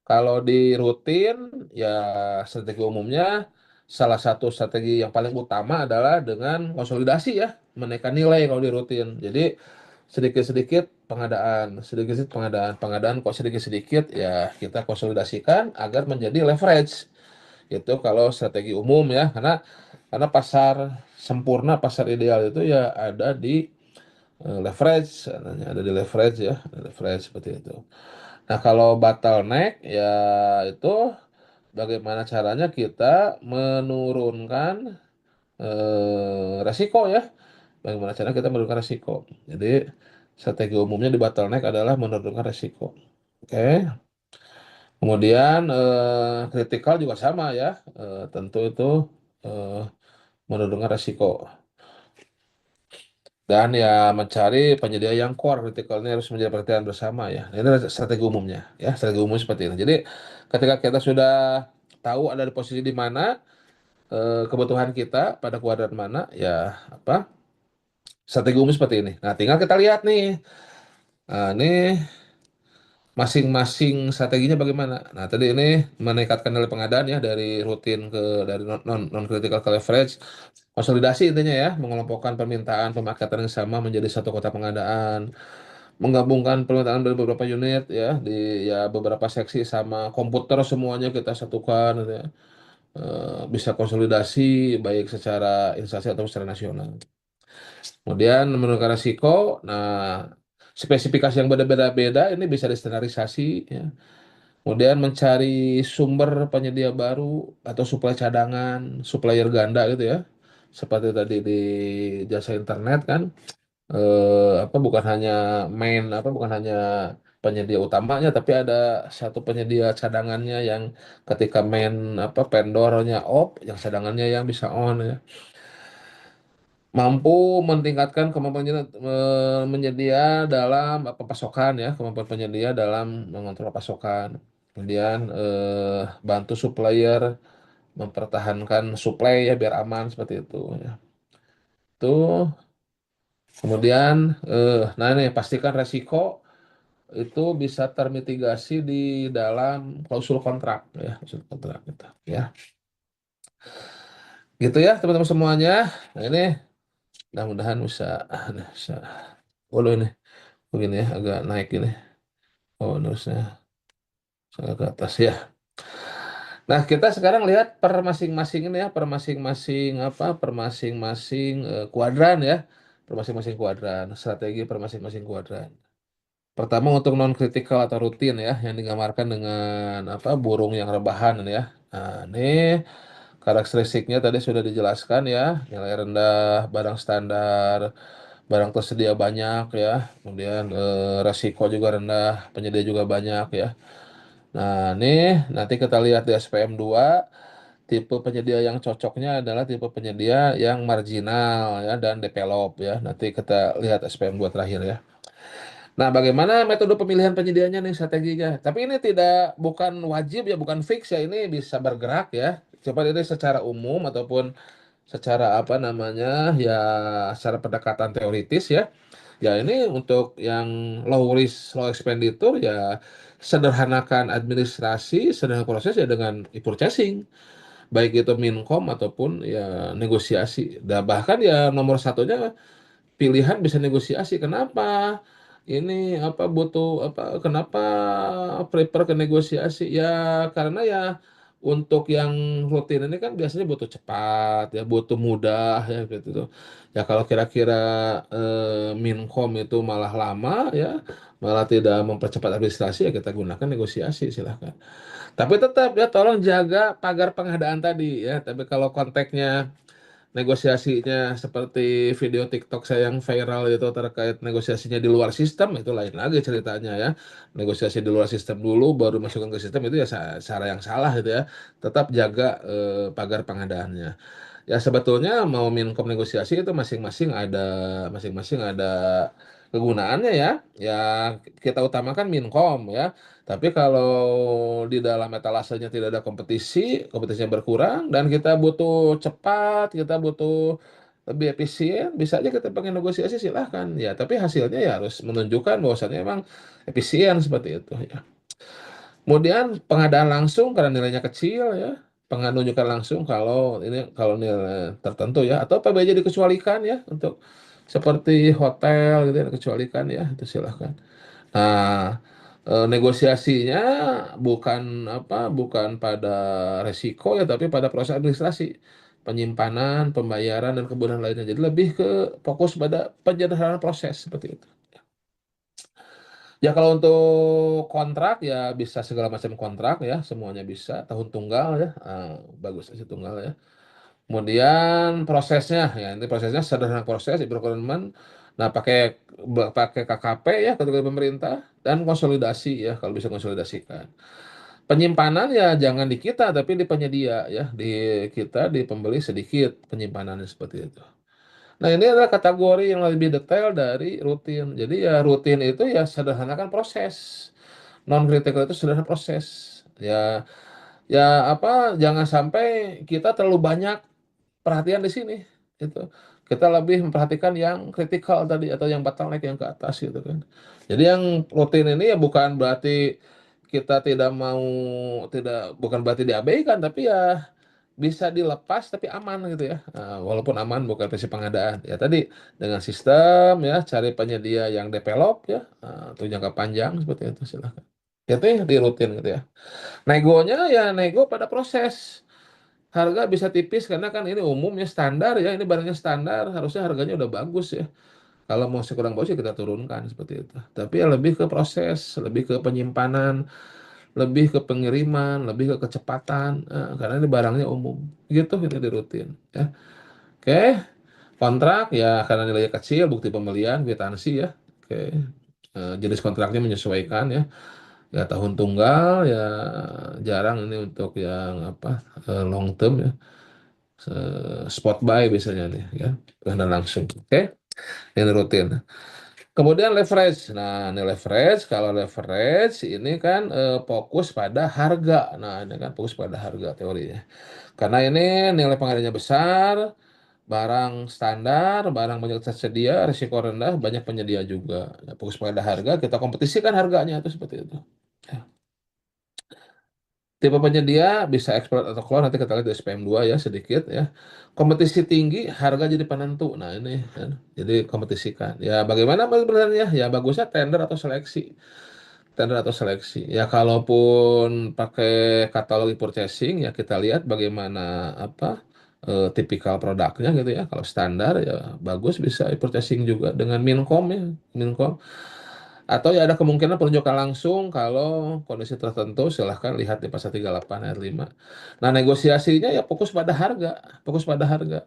Kalau di rutin, ya strategi umumnya salah satu strategi yang paling utama adalah dengan konsolidasi ya, menaikkan nilai kalau di rutin. Jadi sedikit-sedikit pengadaan, sedikit-sedikit pengadaan, pengadaan kok sedikit-sedikit ya kita konsolidasikan agar menjadi leverage. Itu kalau strategi umum ya, karena pasar sempurna, pasar ideal itu ya ada di leverage, ada di leverage ya, ada leverage seperti itu. Nah, kalau bottleneck ya itu bagaimana caranya kita menurunkan resiko ya. Bagaimana caranya kita menurunkan resiko. Jadi strategi umumnya di bottleneck adalah menurunkan resiko. Oke. Kemudian kritikal juga sama ya. Tentu itu eh, menurunkan resiko. Dan ya mencari penyedia yang core, kritikalnya harus menjadi perhatian bersama ya. Nah, ini strategi umumnya ya, strategi umum seperti ini. Jadi ketika kita sudah tahu ada di posisi di mana, kebutuhan kita pada kuadran mana, ya apa, strategi umum seperti ini. Nah, tinggal kita lihat nih. Nah, ini masing-masing strateginya bagaimana. Nah, tadi ini meningkatkan nilai pengadaan ya dari rutin ke dari non critical ke leverage. Konsolidasi intinya ya, mengelompokkan permintaan pemakaian yang sama menjadi satu kota pengadaan, menggabungkan permintaan dari beberapa unit ya di ya beberapa seksi sama komputer semuanya kita satukan gitu ya. Bisa konsolidasi baik secara instansi atau secara nasional. Kemudian menurunkan risiko, nah spesifikasi yang berbeda-beda ini bisa distandarisasi ya. Kemudian mencari sumber penyedia baru atau suplai cadangan, supplier ganda gitu ya. Seperti tadi di jasa internet kan, bukan hanya bukan hanya penyedia utamanya, tapi ada satu penyedia cadangannya yang ketika vendornya off, yang cadangannya yang bisa on ya. Mampu meningkatkan kemampuan menyedia dalam pasokan ya, kemampuan penyedia dalam mengontrol pasokan. Kemudian bantu supplier mempertahankan supply ya biar aman seperti itu ya. Itu kemudian nah ini pastikan resiko itu bisa termitigasi di dalam klausul kontrak ya, klausul kontrak gitu ya. Gitu ya teman-teman semuanya. Nah ini mudah-mudahan bisa. Waduh ini begini ya agak naik ini. Oh, harusnya saya ke atas ya. Nah, kita sekarang lihat per masing-masing ini ya, per masing-masing per masing-masing kuadran ya. Per masing-masing kuadran, strategi per masing-masing kuadran. Pertama untuk non kritikal atau rutin ya, yang digambarkan dengan burung yang rebahan ini ya. Nah, ini karakteristiknya tadi sudah dijelaskan ya, nilai rendah, barang standar, barang tersedia banyak ya, kemudian resiko juga rendah, penyedia juga banyak ya. Nah, ini nanti kita lihat di SPM 2, tipe penyedia yang cocoknya adalah tipe penyedia yang marginal ya dan develop ya. Nanti kita lihat SPM 2 terakhir ya. Nah, bagaimana metode pemilihan penyediaannya nih strateginya? Tapi ini tidak bukan wajib ya, bukan fix ya, ini bisa bergerak ya. Coba ini secara umum ataupun secara apa namanya ya secara pendekatan teoritis ya. Ya ini untuk yang low risk, low expenditure ya sederhanakan administrasi, sederhanakan proses ya dengan e-purchasing. Baik itu minkom ataupun ya negosiasi. Dan bahkan ya nomor satunya pilihan bisa negosiasi. Kenapa? Ini apa butuh apa? Kenapa prefer ke negosiasi? Ya karena ya untuk yang rutin ini kan biasanya butuh cepat ya, butuh mudah ya gitu tuh. Ya kalau kira-kira Minkom itu malah lama ya, malah tidak mempercepat administrasi ya kita gunakan negosiasi silahkan. Tapi tetap ya tolong jaga pagar pengadaan tadi ya. Tapi kalau konteksnya negosiasinya seperti video TikTok saya yang viral itu terkait negosiasinya di luar sistem itu lain lagi ceritanya ya. Negosiasi di luar sistem dulu baru masukkan ke sistem itu ya cara yang salah gitu ya. Tetap jaga pagar pengadaannya. Ya sebetulnya mau minkom negosiasi itu masing-masing ada kegunaannya ya. Ya kita utamakan minkom ya. Tapi kalau di dalam etalasenya tidak ada kompetisi, kompetisinya berkurang dan kita butuh cepat, kita butuh lebih efisien, bisa aja kita pakai negosiasi silahkan ya. Tapi hasilnya ya harus menunjukkan bahwasannya emang efisien seperti itu ya. Kemudian pengadaan langsung karena nilainya kecil ya, penunjukan langsung kalau nilai tertentu ya, atau PBJ dikecualikan ya untuk seperti hotel gitu ya dikecualikan ya itu silahkan. Nah, negosiasinya bukan pada resiko ya, tapi pada proses administrasi, penyimpanan, pembayaran dan kemudahan lainnya. Jadi lebih ke fokus pada penyederhanaan proses seperti itu. Ya kalau untuk kontrak ya bisa segala macam kontrak ya, semuanya bisa. Tahun tunggal ya, bagus aja tunggal ya. Kemudian prosesnya ya, ini prosesnya sederhana proses e-procurement. Nah, pakai KKP ya, kategori pemerintah dan konsolidasi ya kalau bisa konsolidasikan. Penyimpanan ya jangan di kita tapi di penyedia ya, di kita di pembeli sedikit penyimpanannya seperti itu. Nah, ini adalah kategori yang lebih detail dari rutin. Jadi ya rutin itu ya sederhanakan proses. Non critical itu sederhana proses. Ya ya apa jangan sampai kita terlalu banyak perhatian di sini itu kita lebih memperhatikan yang kritikal tadi atau yang bottleneck yang ke atas gitu kan. Jadi yang rutin ini ya bukan berarti kita tidak mau tidak bukan berarti diabaikan tapi ya bisa dilepas tapi aman gitu ya. Nah, walaupun aman bukan prinsip pengadaan ya tadi dengan sistem ya cari penyedia yang develop ya untuk jangka panjang seperti itu silahkan. Itu ya di rutin gitu ya. Negonya ya nego pada proses. Harga bisa tipis karena kan ini umum ya standar ya ini barangnya standar harusnya harganya udah bagus ya. Kalau mau kurang bagus ya kita turunkan seperti itu. Tapi ya lebih ke proses, lebih ke penyimpanan, lebih ke pengiriman, lebih ke kecepatan karena ini barangnya umum. Gitu kita di rutin ya. Oke, kontrak ya karena nilainya kecil, bukti pembelian, kwitansi ya. Oke. Jenis kontraknya menyesuaikan ya. Ya tahun tunggal ya jarang ini untuk yang apa long term ya. Spot buy biasanya nih ya karena langsung oke ini rutin kemudian leverage nah ini leverage kalau leverage ini kan fokus pada harga nah ini kan fokus pada harga teorinya karena ini nilai pengadilannya besar barang standar barang banyak tersedia risiko rendah banyak penyedia juga nah, fokus pada harga kita kompetisikan harganya itu seperti itu. Ya. Tipe penyedia bisa ekspor atau keluar nanti kita lihat di SPM 2 ya sedikit ya. Kompetisi tinggi, harga jadi penentu. Nah ini kan, jadi kompetisikan. Ya bagaimana sebenarnya? Ya bagusnya tender atau seleksi. Tender atau seleksi. Ya kalaupun pakai katalog purchasing ya kita lihat bagaimana apa tipikal produknya gitu ya. Kalau standar ya bagus bisa purchasing juga dengan Minkom ya. Minkom. Atau ya ada kemungkinan penunjukan langsung kalau kondisi tertentu silahkan lihat di pasal 38 ayat 5. Nah, negosiasinya ya fokus pada harga, fokus pada harga.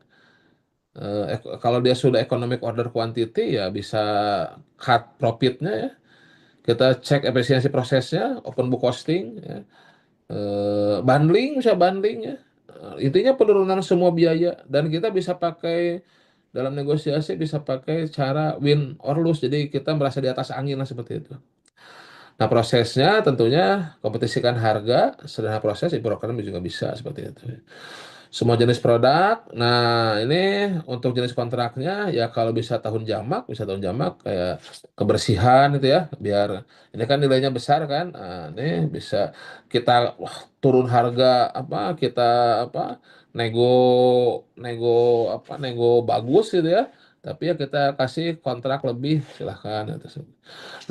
Kalau dia sudah economic order quantity ya bisa cut profitnya ya. Kita cek efisiensi prosesnya, open book costing ya. Bundling bisa bundling ya. Intinya penurunan semua biaya dan kita bisa pakai dalam negosiasi bisa pakai cara win or lose. Jadi kita merasa di atas angin lah seperti itu. Nah, prosesnya tentunya kompetisikan harga, sederhana proses, broker juga bisa seperti itu. Semua jenis produk. Nah, ini untuk jenis kontraknya ya kalau bisa tahun jamak kayak kebersihan itu ya, biar ini kan nilainya besar kan. Nah, ini bisa kita wah, turun harga apa kita apa nego nego nego bagus gitu ya. Tapi ya kita kasih kontrak lebih silahkan. Gitu.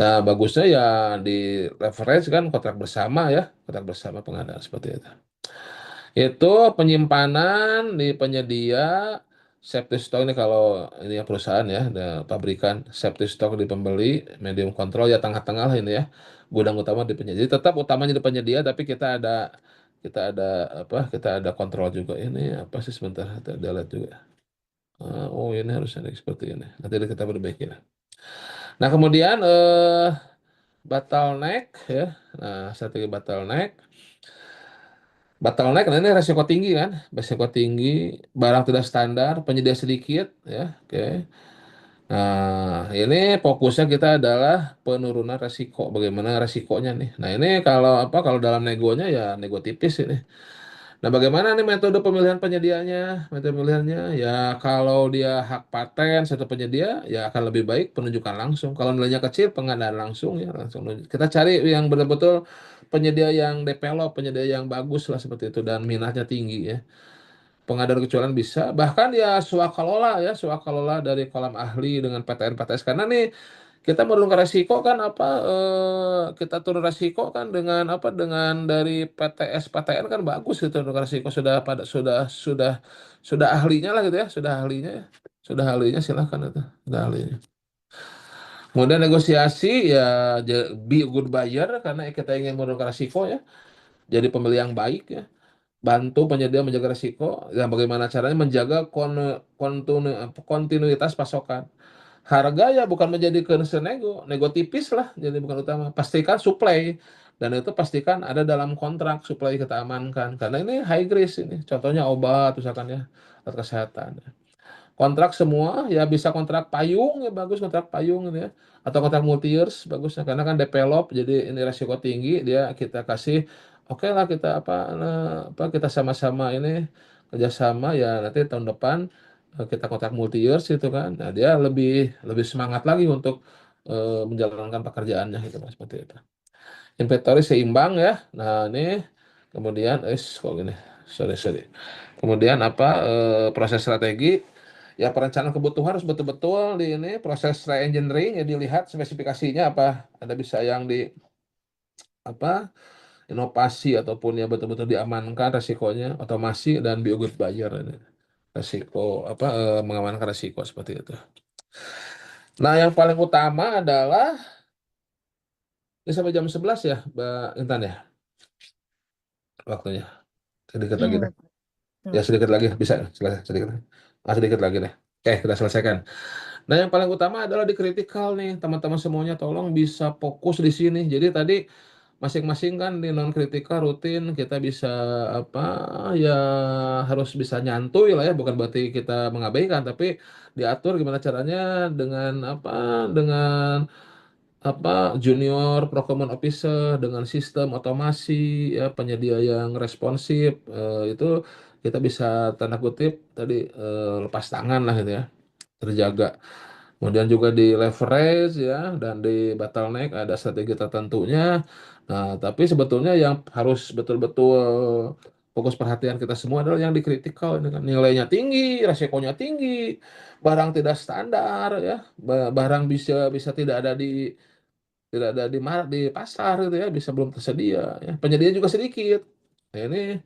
Nah, bagusnya ya di leverage kan kontrak bersama ya, kontrak bersama pengadaan seperti itu. Itu penyimpanan di penyedia safety stock ini kalau ini ya perusahaan ya, ada pabrikan safety stock di pembeli, medium control ya tengah-tengah lah ini ya. Gudang utama di penyedia. Jadi tetap utamanya di penyedia tapi kita ada apa? Kita ada kontrol juga. Ini apa sih sebentar kita lihat juga. Oh ini harusnya seperti ini. Nanti kita perbaiki lah. Nah kemudian bottleneck ya. Nah strategi bottleneck. Bottleneck, nah ini resiko tinggi kan, resiko tinggi, barang tidak standar, penyedia sedikit, ya, oke. Nah, ini fokusnya kita adalah penurunan resiko, bagaimana resikonya nih. Nah, ini kalau apa? Kalau dalam negonya ya nego tipis ini. Nah, bagaimana nih metode pemilihan penyedianya? Metode pemilihannya ya kalau dia hak paten satu penyedia ya akan lebih baik penunjukan langsung. Kalau nilainya kecil pengadaan langsung ya langsung. Kita cari yang betul-betul penyedia yang develop, penyedia yang bagus lah seperti itu dan minatnya tinggi ya. Pengadaan kecualian bisa, bahkan ya swakalola ya, swakalola dari kolam ahli dengan PTN PTS karena nih kita menurunkan resiko kan apa kita turun resiko kan dengan apa dengan dari PTS PTN kan bagus gitu menurunkan resiko sudah ahlinya lah gitu ya sudah ahlinya silahkan itu sudah ahlinya kemudian negosiasi ya be a good buyer karena kita ingin menurunkan resiko ya jadi pembeli yang baik ya bantu penyedia menjaga risiko dan bagaimana caranya menjaga kontinuitas pasokan. Harga ya bukan menjadi concern nego tipis lah jadi bukan utama. Pastikan supply dan itu pastikan ada dalam kontrak supply kita amankan karena ini high risk ini. Contohnya obat misalkan ya, alat kesehatan. Kontrak semua ya bisa kontrak payung ya bagus kontrak payung gitu ya atau kontrak multi years bagusnya karena kan develop jadi ini resiko tinggi dia kita kasih oke lah kita apa kita sama-sama ini kerjasama ya nanti tahun depan kita kontrak multi years itu kan nah dia lebih lebih semangat lagi untuk menjalankan pekerjaannya gitu Mas, seperti itu inventory seimbang ya nah ini kemudian kok gini sorry sorry kemudian apa proses strategi ya perencanaan kebutuhan harus betul-betul di ini proses re-engineering ya dilihat spesifikasinya apa ada bisa yang di apa inovasi ataupun ya betul-betul diamankan resikonya otomasi dan be a good buyer ini resiko apa mengamankan resiko seperti itu. Nah yang paling utama adalah ini sampai jam 11 ya Mbak Intan ya waktunya sedikit lagi Iya, deh betul. ya sedikit lagi bisa sedikit sedikit lagi deh oke kita selesaikan. Nah, yang paling utama adalah di kritikal nih, teman-teman semuanya tolong bisa fokus di sini. Jadi tadi masing-masing kan di non kritikal rutin kita bisa apa ya harus bisa nyantui lah ya, bukan berarti kita mengabaikan, tapi diatur gimana caranya dengan apa dengan apa junior procurement officer dengan sistem otomasi ya penyedia yang responsif itu kita bisa tanda kutip tadi lepas tangan lah gitu ya terjaga. Kemudian juga di leverage ya dan di bottleneck ada strategi tertentunya. Nah, tapi sebetulnya yang harus betul-betul fokus perhatian kita semua adalah yang di critical ini kan nilainya tinggi, resikonya tinggi, barang tidak standar ya, barang bisa bisa tidak ada di pasar gitu ya, bisa belum tersedia ya. Penyedia juga sedikit. Nah, ini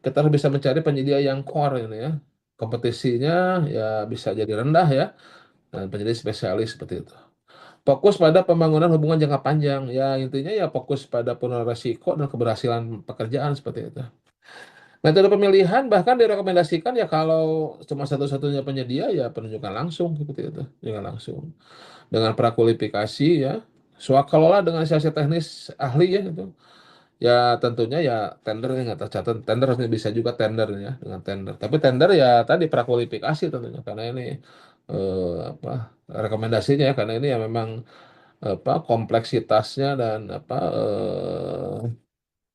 kita harus bisa mencari penyedia yang core ini ya. Kompetisinya ya bisa jadi rendah ya dan penjadi spesialis seperti itu. Fokus pada pembangunan hubungan jangka panjang. Ya intinya ya fokus pada penurunan resiko dan keberhasilan pekerjaan seperti itu. Metode pemilihan bahkan direkomendasikan ya kalau cuma satu-satunya penyedia ya penunjukan langsung seperti itu, penunjukan langsung dengan prakualifikasi ya. Swakalola dengan sesi teknis ahli ya itu. Ya tentunya ya tender yang nggak tercatat tender harusnya bisa juga tender ya dengan tender. Tapi tender ya tadi prakualifikasi tentunya karena ini apa rekomendasinya ya, karena ini ya memang apa kompleksitasnya dan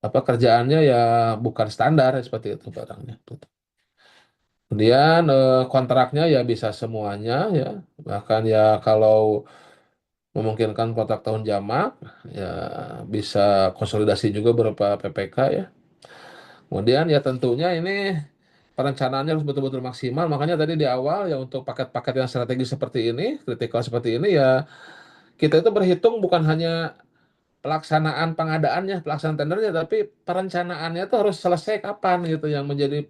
apa kerjaannya ya bukan standar ya, seperti itu barangnya. Kemudian kontraknya ya bisa semuanya ya, bahkan ya kalau memungkinkan kontrak tahun jamak ya bisa konsolidasi juga beberapa PPK ya. Kemudian ya tentunya ini perencanaannya harus betul-betul maksimal. Makanya tadi di awal ya untuk paket-paket yang strategis seperti ini, kritikal seperti ini ya kita itu berhitung bukan hanya pelaksanaan pengadaannya, pelaksanaan tendernya, tapi perencanaannya itu harus selesai kapan gitu yang menjadi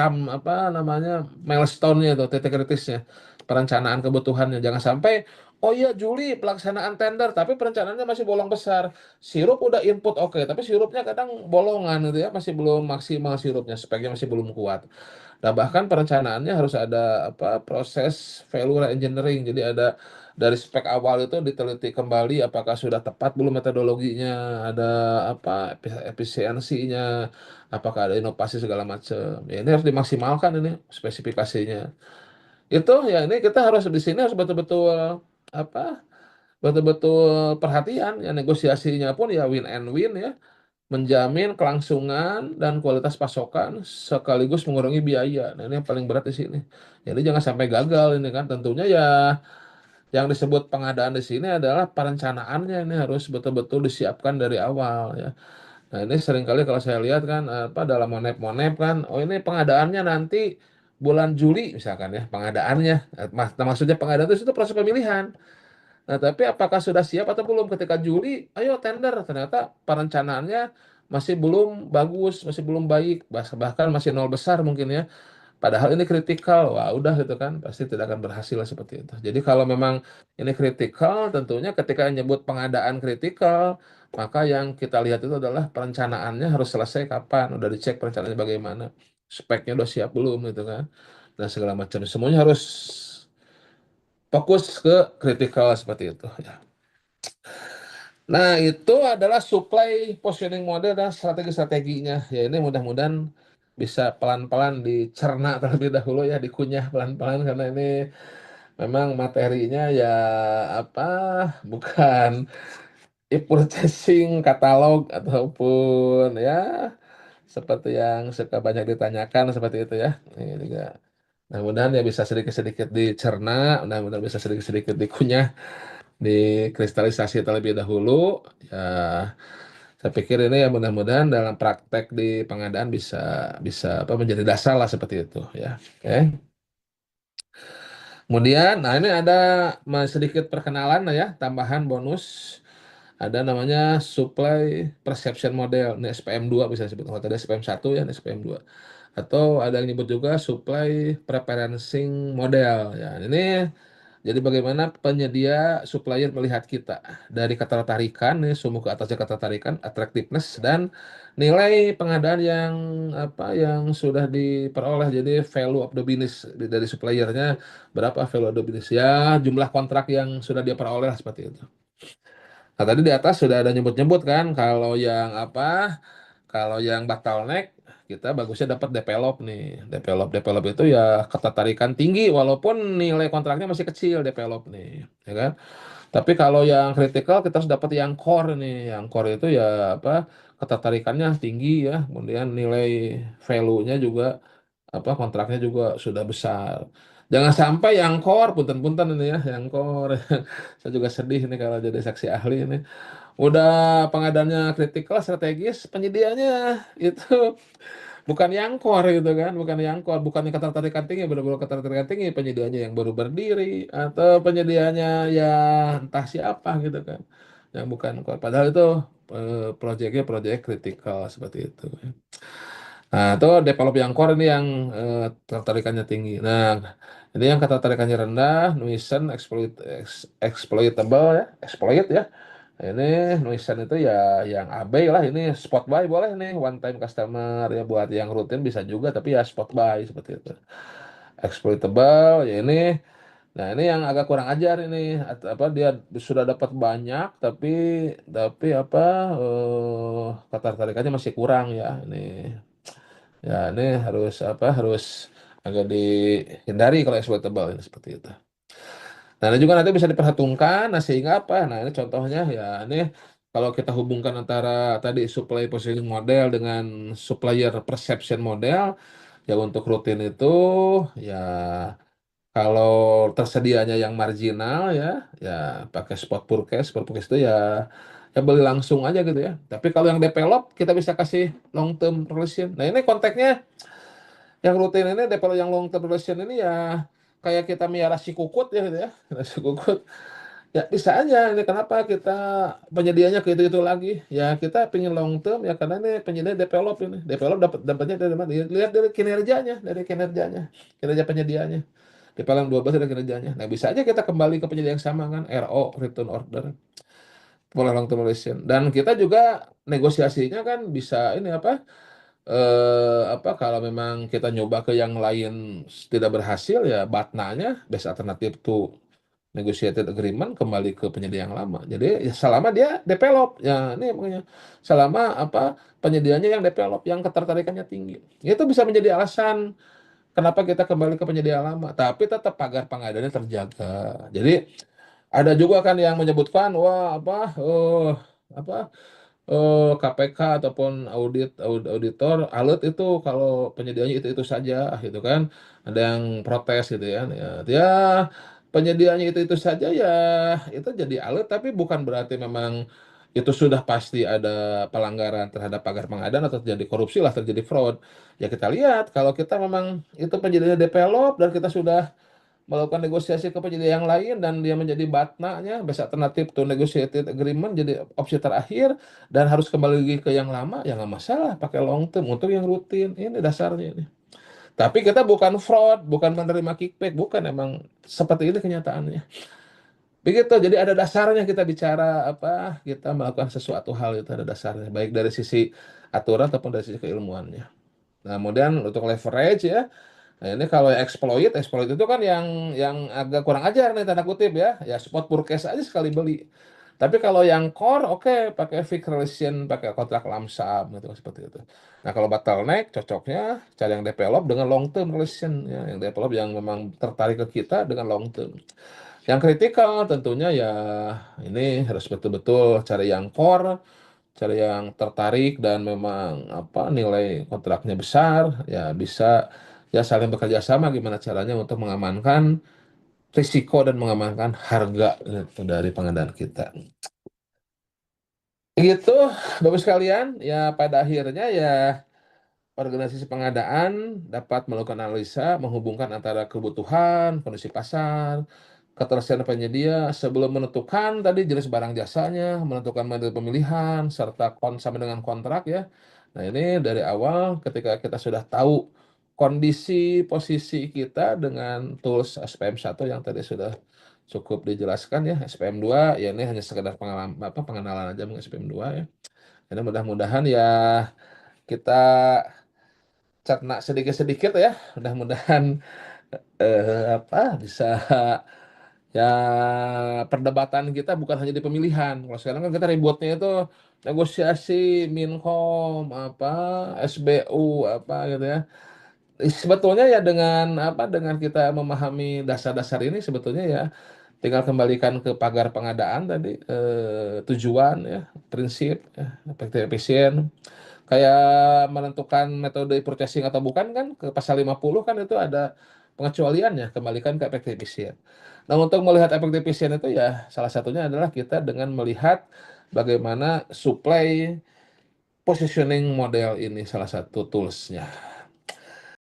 apa namanya milestone-nya itu titik kritisnya. Perencanaan kebutuhannya jangan sampai oh iya Juli pelaksanaan tender tapi perencanaannya masih bolong besar. Sirup udah input oke, tapi sirupnya kadang bolongan gitu ya, masih belum maksimal sirupnya, speknya masih belum kuat. Nah, bahkan perencanaannya harus ada apa proses value engineering. Jadi ada dari spek awal itu diteliti kembali apakah sudah tepat belum metodologinya, ada apa efisiensinya, apakah ada inovasi segala macam. Ya, ini harus dimaksimalkan ini spesifikasinya. Itu ya ini kita harus di sini harus betul-betul apa betul-betul perhatian ya negosiasinya pun ya win and win ya menjamin kelangsungan dan kualitas pasokan sekaligus mengurangi biaya. Nah, ini yang paling berat di sini. Jadi jangan sampai gagal ini kan. Tentunya ya yang disebut pengadaan di sini adalah perencanaannya ini harus betul-betul disiapkan dari awal ya. Nah, ini seringkali kalau saya lihat kan apa dalam monep-monep kan, oh ini pengadaannya nanti bulan Juli misalkan ya, pengadaannya. Maksudnya pengadaan itu proses pemilihan. Nah, tapi apakah sudah siap atau belum ketika Juli, ayo tender. Ternyata perencanaannya masih belum bagus, masih belum baik, bahkan masih nol besar mungkin ya. Padahal ini kritikal, wah udah gitu kan, pasti tidak akan berhasil lah seperti itu. Jadi kalau memang ini kritikal, tentunya ketika nyebut pengadaan kritikal, maka yang kita lihat itu adalah perencanaannya harus selesai kapan, udah dicek perencanaannya bagaimana, speknya udah siap belum gitu kan, dan segala macam. Semuanya harus fokus ke kritikal seperti itu ya. Nah, itu adalah supply positioning model dan strategi-strateginya. Ya, ini mudah-mudahan bisa pelan-pelan dicerna terlebih dahulu ya, dikunyah pelan-pelan karena ini memang materinya ya apa bukan e-purchasing katalog ataupun ya seperti yang suka banyak ditanyakan seperti itu ya. Ini juga mudah-mudahan ya bisa sedikit-sedikit dicerna, mudah-mudahan bisa sedikit-sedikit dikunyah, dikristalisasi terlebih dahulu. Ya, saya pikir ini ya mudah-mudahan dalam praktek di pengadaan bisa bisa apa menjadi dasar lah seperti itu ya. Oke. Kemudian, nah ini ada sedikit perkenalan lah ya, tambahan bonus. Ada namanya supply perception model, ini SPM 2 bisa disebut. Kalau tadi SPM 1 ya, ini SPM 2. Atau ada yang nyebut juga supply preferencing model. Ya, ini jadi bagaimana penyedia supplier melihat kita dari ketertarikan, nih, sumbu ke atasnya ketertarikan, attractiveness dan nilai pengadaan yang apa yang sudah diperoleh. Jadi value of the business dari suppliernya berapa value of the business ya jumlah kontrak yang sudah dia peroleh seperti itu. Nah, tadi di atas sudah ada nyebut-nyebut kan kalau yang apa kalau yang bottleneck kita bagusnya dapat develop nih. Develop itu ya ketertarikan tinggi walaupun nilai kontraknya masih kecil develop nih, ya kan? Tapi kalau yang kritikal kita harus dapat yang core nih. Yang core itu ya apa ketertarikannya tinggi ya, kemudian nilai value-nya juga apa kontraknya juga sudah besar. Jangan sampai yang core punten-punten ini ya, yang core. Saya juga sedih nih kalau jadi saksi ahli ini. Udah pengadaannya kritikal strategis, penyediaannya itu bukan yang core gitu kan, bukan yang core, bukan yang ketertarikan tinggi, benar-benar ketertarikan tinggi, penyediaannya yang baru berdiri atau penyediaannya ya entah siapa gitu kan, yang bukan core. Padahal itu proyeknya proyek kritikal seperti itu. Nah, itu develop yang core ini yang ketertarikannya tinggi. Nah, ini yang ketertarikannya rendah, nuisance, exploitable ya, exploit ya. Ini nuisance itu ya yang AB lah, ini spot buy boleh nih, one time customer ya buat yang rutin bisa juga, tapi ya spot buy seperti itu. Exploitable ya ini, nah ini yang agak kurang ajar ini, apa dia sudah dapat banyak, tapi apa ketertarikannya masih kurang ya ini. Ya, ini harus apa? Harus agak dihindari kalau exploitable ini seperti itu. Nah, ini juga nanti bisa diperhitungkan. Nah, sehingga apa? Nah, ini contohnya ya, ini kalau kita hubungkan antara tadi supply positioning model dengan supplier perception model, ya untuk rutin itu ya kalau tersedianya yang marginal ya pakai spot purchase itu ya beli langsung aja gitu ya. Tapi kalau yang develop kita bisa kasih long term relation. Nah, ini konteksnya yang rutin ini develop yang long term relation ini ya kayak kita miara si kukut ya gitu ya. Si kukut. Ya bisa aja ini kenapa kita penyediaannya ke itu lagi. Ya kita pingin long term ya karena ini penyedia develop ini. Develop dapatnya dari mana? Lihat dari kinerjanya, kinerja penyediaannya. Di paling 12 ada kinerjanya. Nah, bisa aja kita kembali ke penyedia yang sama kan, RO, return order, boleh long term relation. Dan kita juga negosiasinya kan bisa ini apa kalau memang kita nyoba ke yang lain tidak berhasil ya batnanya best alternative to negotiated agreement kembali ke penyedia yang lama. Jadi ya, selama dia develop ya ini makanya selama apa penyediaannya yang develop yang ketertarikannya tinggi. Itu bisa menjadi alasan kenapa kita kembali ke penyedia lama, tapi tetap pagar pengadaannya terjaga. Jadi ada juga kan yang menyebutkan wah apa KPK ataupun auditor alert itu kalau penyediaannya itu saja gitu kan. Ada yang protes gitu ya. Ya penyediaannya itu saja ya itu jadi alert tapi bukan berarti memang itu sudah pasti ada pelanggaran terhadap pagar pengadaan atau terjadi korupsi lah terjadi fraud. Ya kita lihat kalau kita memang itu penyediaannya develop dan kita sudah melakukan negosiasi ke penyedia yang lain dan dia menjadi batnanya best alternative to negotiated agreement jadi opsi terakhir dan harus kembali lagi ke yang lama ya nggak masalah pakai long term untuk yang rutin ini dasarnya ini tapi kita bukan fraud bukan menerima kickback bukan emang seperti ini kenyataannya begitu jadi ada dasarnya kita bicara apa kita melakukan sesuatu hal itu ada dasarnya baik dari sisi aturan ataupun dari sisi keilmuannya. Nah, kemudian untuk leverage ya. Nah, ini kalau exploit itu kan yang agak kurang ajar nih tanda kutip ya. Ya spot purchase aja sekali beli. Tapi kalau yang core oke pakai fixed relation, pakai kontrak lump sum gitu seperti itu. Nah, kalau bottleneck cocoknya cari yang develop dengan long term relation ya, yang develop yang memang tertarik ke kita dengan long term. Yang kritikal tentunya ya ini harus betul-betul cari yang core, cari yang tertarik dan memang apa nilai kontraknya besar ya bisa ya saling bekerja sama gimana caranya untuk mengamankan risiko dan mengamankan harga gitu, dari pengadaan kita gitu Bapak sekalian ya pada akhirnya ya organisasi pengadaan dapat melakukan analisa menghubungkan antara kebutuhan kondisi pasar ketersediaan penyedia sebelum menentukan tadi jenis barang jasanya, menentukan model pemilihan, serta sama dengan kontrak ya. Nah ini dari awal ketika kita sudah tahu kondisi posisi kita dengan tools SPM 1 yang tadi sudah cukup dijelaskan ya, SPM 2 ya ini hanya sekedar pengalaman apa pengenalan aja dengan SPM 2 ya. Ini mudah-mudahan ya kita cerna sedikit-sedikit ya, mudah-mudahan apa bisa ya perdebatan kita bukan hanya di pemilihan. Kalau sekarang kan kita ributnya itu negosiasi Minkom apa SBU apa gitu ya. Sebetulnya ya dengan apa dengan kita memahami dasar-dasar ini sebetulnya ya tinggal kembalikan ke pagar pengadaan tadi tujuan ya prinsip ya, efektif efisien kayak menentukan metode purchasing atau bukan kan ke pasal 50 kan itu ada pengecualiannya kembalikan ke efektif efisien. Nah, untuk melihat efektif efisien itu ya salah satunya adalah kita dengan melihat bagaimana supply positioning model ini salah satu toolsnya.